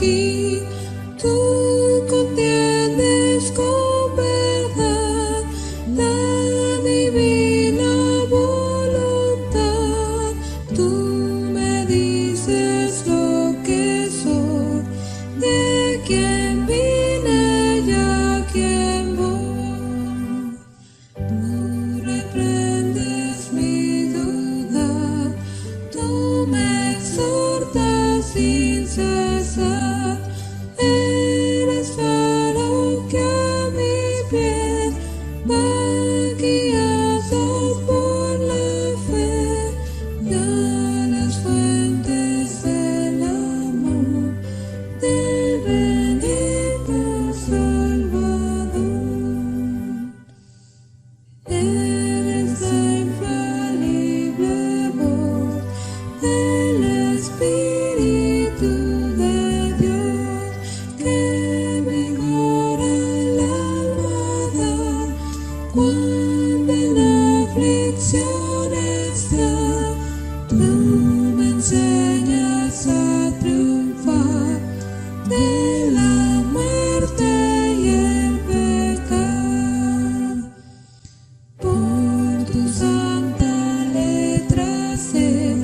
estar. Tú me enseñas a triunfar de la muerte y el pecado. Por tu santa letra sé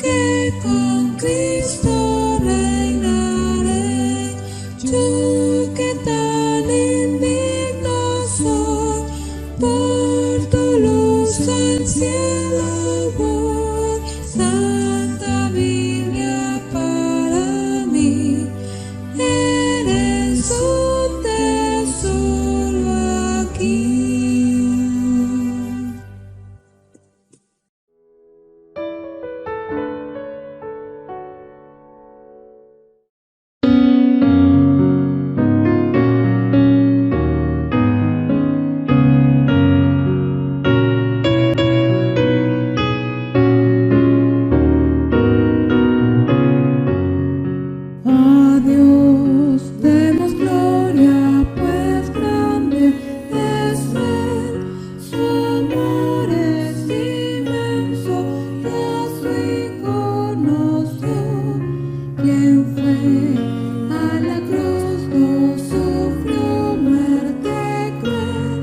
que con Cristo reinaré. Yo que tan indigno soy, por tu luz al cielo voy. Santa Biblia para mí, eres un tesoro aquí. A Dios demos gloria, pues grande es Él, su amor es inmenso, y a su Hijo nos dio. Quien fue a la cruz no sufrió muerte cruel,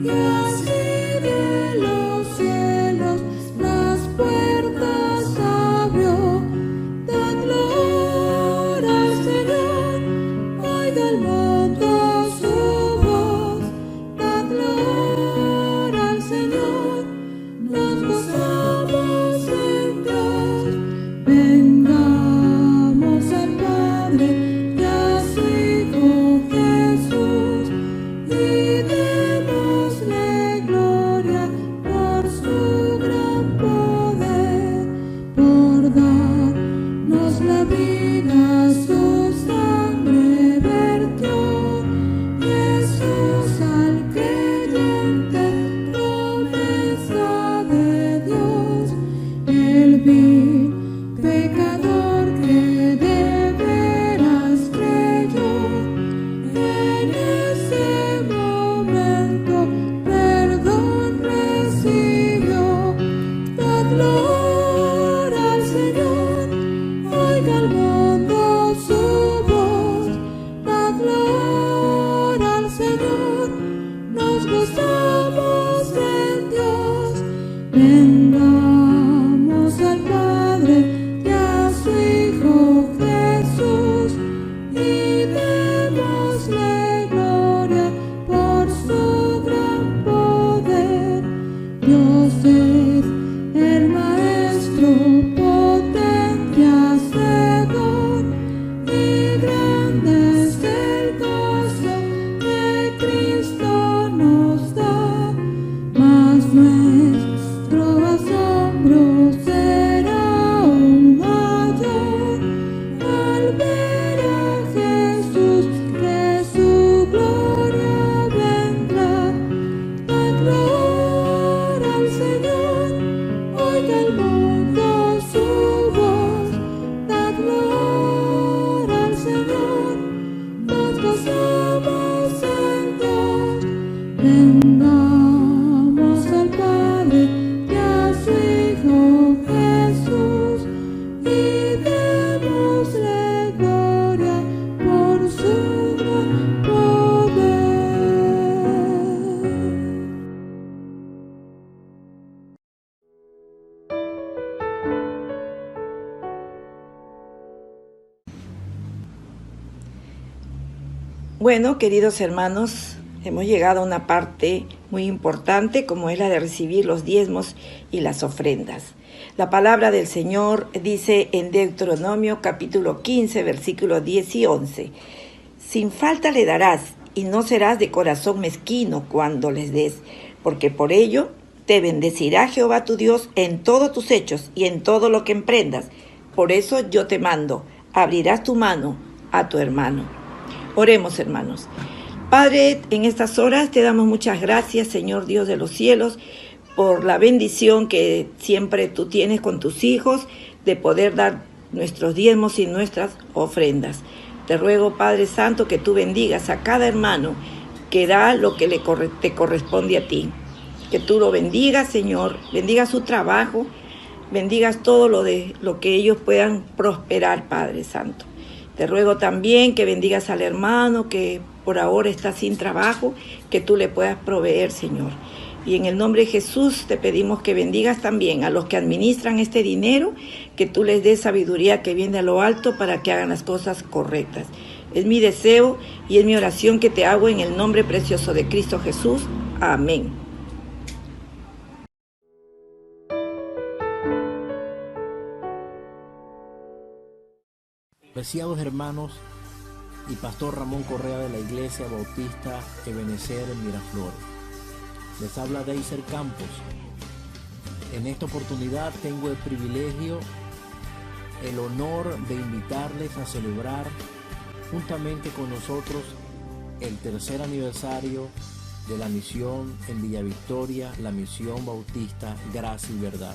y así de los cielos las puertas abrió. Dad gloria al Señor, oiga el mundo su voz. Dad gloria al Señor, nos gozamos en Dios. Vengamos al Padre y a su Hijo Jesús, y démosle gloria por su gran poder, por darnos la vida, su sangre vertió. Jesús al creyente, promesa de Dios, el vil pecador que de veras creyó. En ese momento perdón recibió. Dad gloria al Señor, oiga el mundo su voz. Dad gloria al Señor, nos gozamos en Dios. Vengamos al Padre y a su Hijo Jesús, y démosle gloria por su gran poder. Dios es el Maestro potente y hacedor, y grande es el gozo que Cristo nos da. Mas nuestro asombro será aún mayor al ver a Jesús, que su gloria vendrá. Dad gloria al Señor, oiga el mundo su voz. Dad gloria al Señor, nos gozamos en Dios. Vengamos al Padre y a su Hijo Jesús, y démosle gloria por su gran poder. Bueno, queridos hermanos, hemos llegado a una parte muy importante, como es la de recibir los diezmos y las ofrendas. La palabra del Señor dice en Deuteronomio capítulo 15, versículos 10 y 11: sin falta le darás, y no serás de corazón mezquino cuando les des, porque por ello te bendecirá Jehová tu Dios en todos tus hechos y en todo lo que emprendas. Por eso yo te mando, abrirás tu mano a tu hermano. Oremos, hermanos. Padre, en estas horas te damos muchas gracias, Señor Dios de los cielos, por la bendición que siempre tú tienes con tus hijos de poder dar nuestros diezmos y nuestras ofrendas. Te ruego, Padre Santo, que tú bendigas a cada hermano que da lo que te corresponde a ti. que tú lo bendigas, Señor, bendiga su trabajo, bendigas todo lo que ellos puedan prosperar, Padre Santo. Te ruego también que bendigas al hermano que por ahora está sin trabajo, que tú le puedas proveer, Señor. Y en el nombre de Jesús te pedimos que bendigas también a los que administran este dinero, que tú les des sabiduría que viene a lo alto para que hagan las cosas correctas. Es mi deseo y es mi oración que te hago en el nombre precioso de Cristo Jesús. Amén. Apreciados hermanos y Pastor Ramón Correa de la Iglesia Bautista Ebenecer en Miraflores, les habla Deiser Campos. En esta oportunidad tengo el privilegio, el honor de invitarles a celebrar juntamente con nosotros el tercer aniversario de la misión en Villa Victoria, la misión bautista Gracia y Verdad.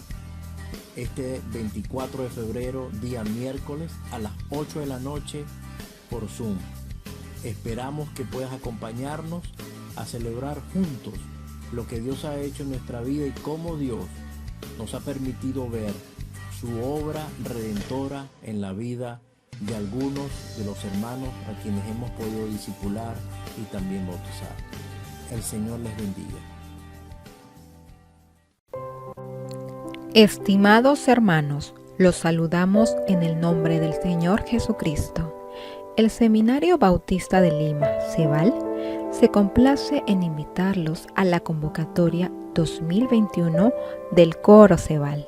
Este 24 de febrero, día miércoles, a las 8 de la noche por Zoom. Esperamos que puedas acompañarnos a celebrar juntos lo que Dios ha hecho en nuestra vida y cómo Dios nos ha permitido ver su obra redentora en la vida de algunos de los hermanos a quienes hemos podido discipular y también bautizar. El Señor les bendiga. Estimados hermanos, los saludamos en el nombre del Señor Jesucristo. El Seminario Bautista de Lima, CEBAL, se complace en invitarlos a la convocatoria 2021 del Coro CEBAL,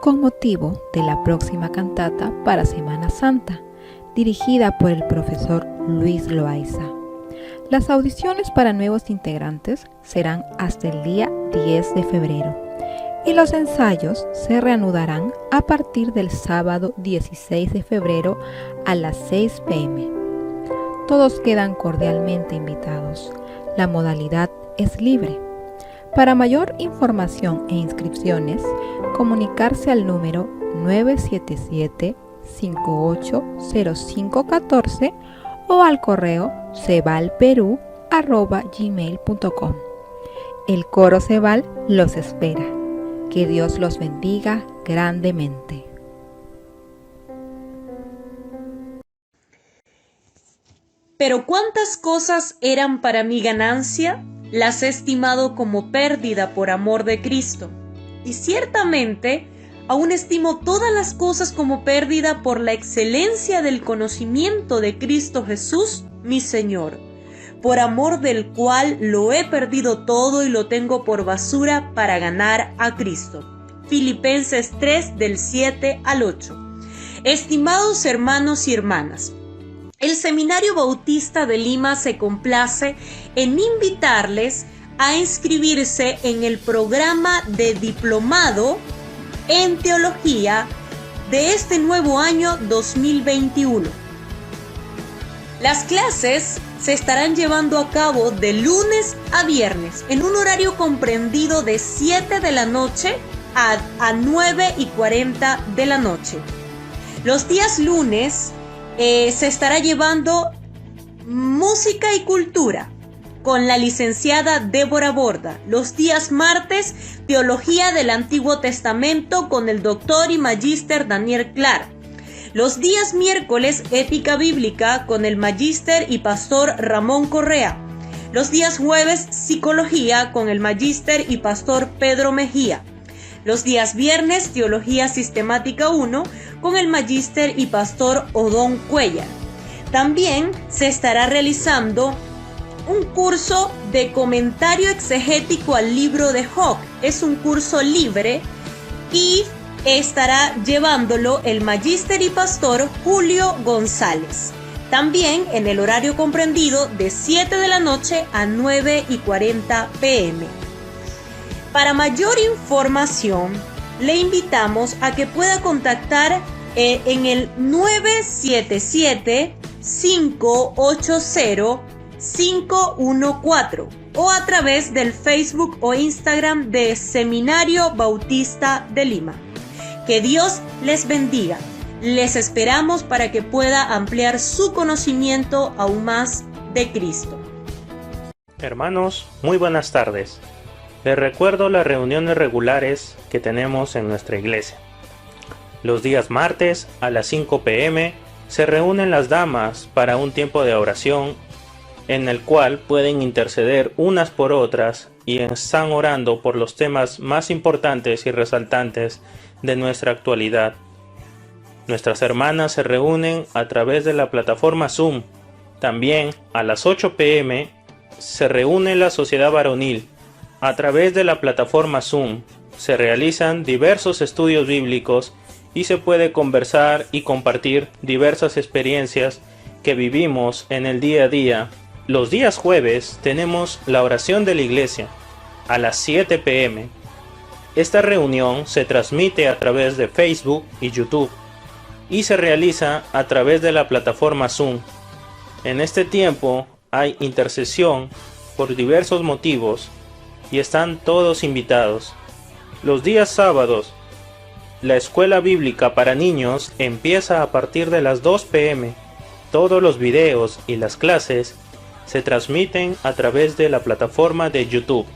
con motivo de la próxima cantata para Semana Santa, dirigida por el profesor Luis Loaiza. Las audiciones para nuevos integrantes serán hasta el día 10 de febrero. Y los ensayos se reanudarán a partir del sábado 16 de febrero a las 6 p.m. Todos quedan cordialmente invitados. La modalidad es libre. Para mayor información e inscripciones, comunicarse al número 977-580514 o al correo cebalperú@gmail.com. El Coro CEBAL los espera. Que Dios los bendiga grandemente. Pero cuántas cosas eran para mi ganancia, las he estimado como pérdida por amor de Cristo. Y ciertamente, aún estimo todas las cosas como pérdida por la excelencia del conocimiento de Cristo Jesús, mi Señor, por amor del cual lo he perdido todo y lo tengo por basura para ganar a Cristo. Filipenses 3, del 7 al 8. Estimados hermanos y hermanas, el Seminario Bautista de Lima se complace en invitarles a inscribirse en el programa de diplomado en teología de este nuevo año 2021. Las clases se estarán llevando a cabo de lunes a viernes en un horario comprendido de 7 de la noche a 9:40 de la noche. Los días lunes se estará llevando música y cultura con la licenciada Débora Borda. Los días martes, teología del Antiguo Testamento con el doctor y magíster Daniel Clark. Los días miércoles, ética bíblica con el magíster y pastor Ramón Correa. Los días jueves, psicología con el magíster y pastor Pedro Mejía. Los días viernes, teología sistemática 1 con el magíster y pastor Odón Cuellar. También se estará realizando un curso de comentario exegético al libro de Job. Es un curso libre y estará llevándolo el magíster y pastor Julio González. También en el horario comprendido de 7 de la noche a 9:40 p.m. Para mayor información, le invitamos a que pueda contactar en el 977-580-514 o a través del Facebook o Instagram de Seminario Bautista de Lima. Que Dios les bendiga. Les esperamos para que pueda ampliar su conocimiento aún más de Cristo. Hermanos, muy buenas tardes. Les recuerdo las reuniones regulares que tenemos en nuestra iglesia. Los días martes a las 5 p.m. se reúnen las damas para un tiempo de oración en el cual pueden interceder unas por otras y están orando por los temas más importantes y resaltantes de nuestra actualidad. Nuestras hermanas se reúnen a través de la plataforma Zoom. También a las 8 p.m. se reúne la sociedad varonil. A través de la plataforma Zoom se realizan diversos estudios bíblicos y se puede conversar y compartir diversas experiencias que vivimos en el día a día. Los días jueves tenemos la oración de la iglesia a las 7 p.m. Esta reunión se transmite a través de Facebook y YouTube y se realiza a través de la plataforma Zoom. En este tiempo hay intercesión por diversos motivos y están todos invitados. Los días sábados, la escuela bíblica para niños empieza a partir de las 2 p.m. Todos los videos y las clases se transmiten a través de la plataforma de YouTube.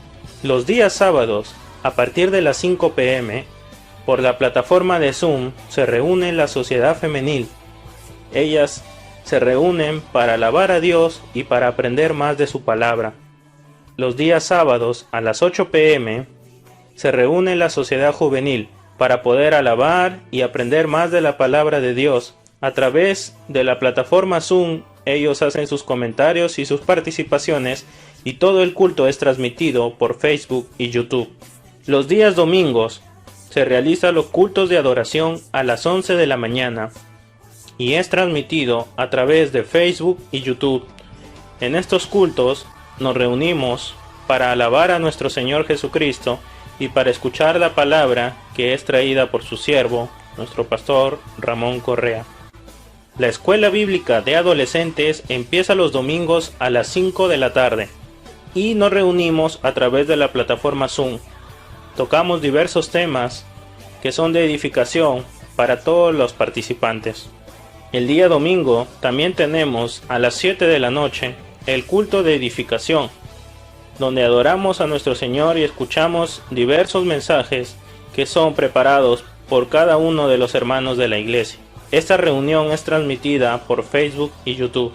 Los días sábados, a partir de las 5 p.m., por la plataforma de Zoom se reúne la sociedad femenil. Ellas se reúnen para alabar a Dios y para aprender más de su palabra. Los días sábados, a las 8 p.m., se reúne la sociedad juvenil para poder alabar y aprender más de la palabra de Dios. A través de la plataforma Zoom, ellos hacen sus comentarios y sus participaciones y todo el culto es transmitido por Facebook y YouTube. Los días domingos se realizan los cultos de adoración a las 11 de la mañana y es transmitido a través de Facebook y YouTube. En estos cultos nos reunimos para alabar a nuestro Señor Jesucristo y para escuchar la palabra que es traída por su siervo, nuestro pastor Ramón Correa. La escuela bíblica de adolescentes empieza los domingos a las 5 de la tarde y nos reunimos a través de la plataforma Zoom. Tocamos diversos temas que son de edificación para todos los participantes. El día domingo también tenemos a las 7 de la noche el culto de edificación, donde adoramos a nuestro Señor y escuchamos diversos mensajes que son preparados por cada uno de los hermanos de la iglesia. Esta reunión es transmitida por Facebook y YouTube.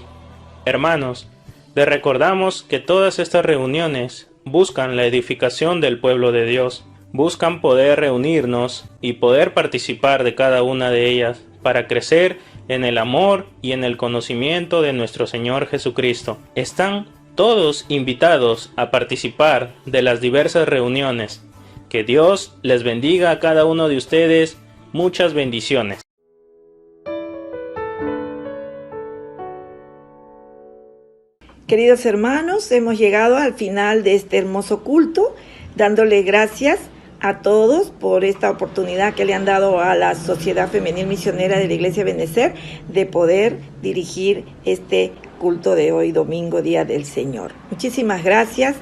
Hermanos, les recordamos que todas estas reuniones buscan la edificación del pueblo de Dios, buscan poder reunirnos y poder participar de cada una de ellas para crecer en el amor y en el conocimiento de nuestro Señor Jesucristo. Están todos invitados a participar de las diversas reuniones. Que Dios les bendiga a cada uno de ustedes. Muchas bendiciones. Queridos hermanos, hemos llegado al final de este hermoso culto, dándole gracias a todos por esta oportunidad que le han dado a la Sociedad Femenil Misionera de la Iglesia Benecer de poder dirigir este culto de hoy, domingo, Día del Señor. Muchísimas gracias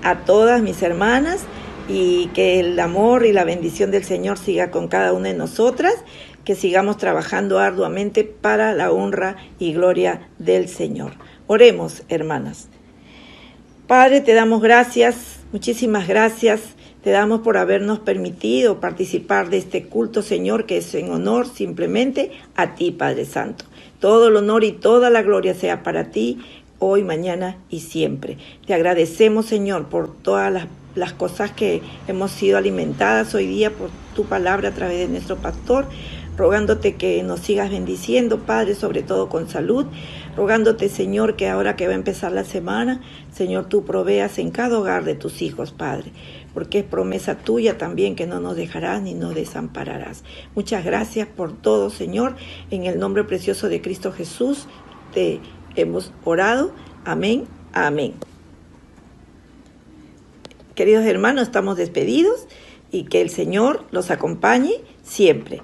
a todas mis hermanas y que el amor y la bendición del Señor siga con cada una de nosotras, que sigamos trabajando arduamente para la honra y gloria del Señor. Oremos, hermanas. Padre, te damos gracias, muchísimas gracias. Te damos por habernos permitido participar de este culto, Señor, que es en honor simplemente a ti, Padre Santo. Todo el honor y toda la gloria sea para ti, hoy, mañana y siempre. Te agradecemos, Señor, por todas las cosas que hemos sido alimentadas hoy día por tu palabra a través de nuestro pastor, rogándote que nos sigas bendiciendo, Padre, sobre todo con salud, rogándote, Señor, que ahora que va a empezar la semana, Señor, tú proveas en cada hogar de tus hijos, Padre, porque es promesa tuya también que no nos dejarás ni nos desampararás. Muchas gracias por todo, Señor, en el nombre precioso de Cristo Jesús, te hemos orado. Amén, amén. Queridos hermanos, estamos despedidos y que el Señor los acompañe siempre.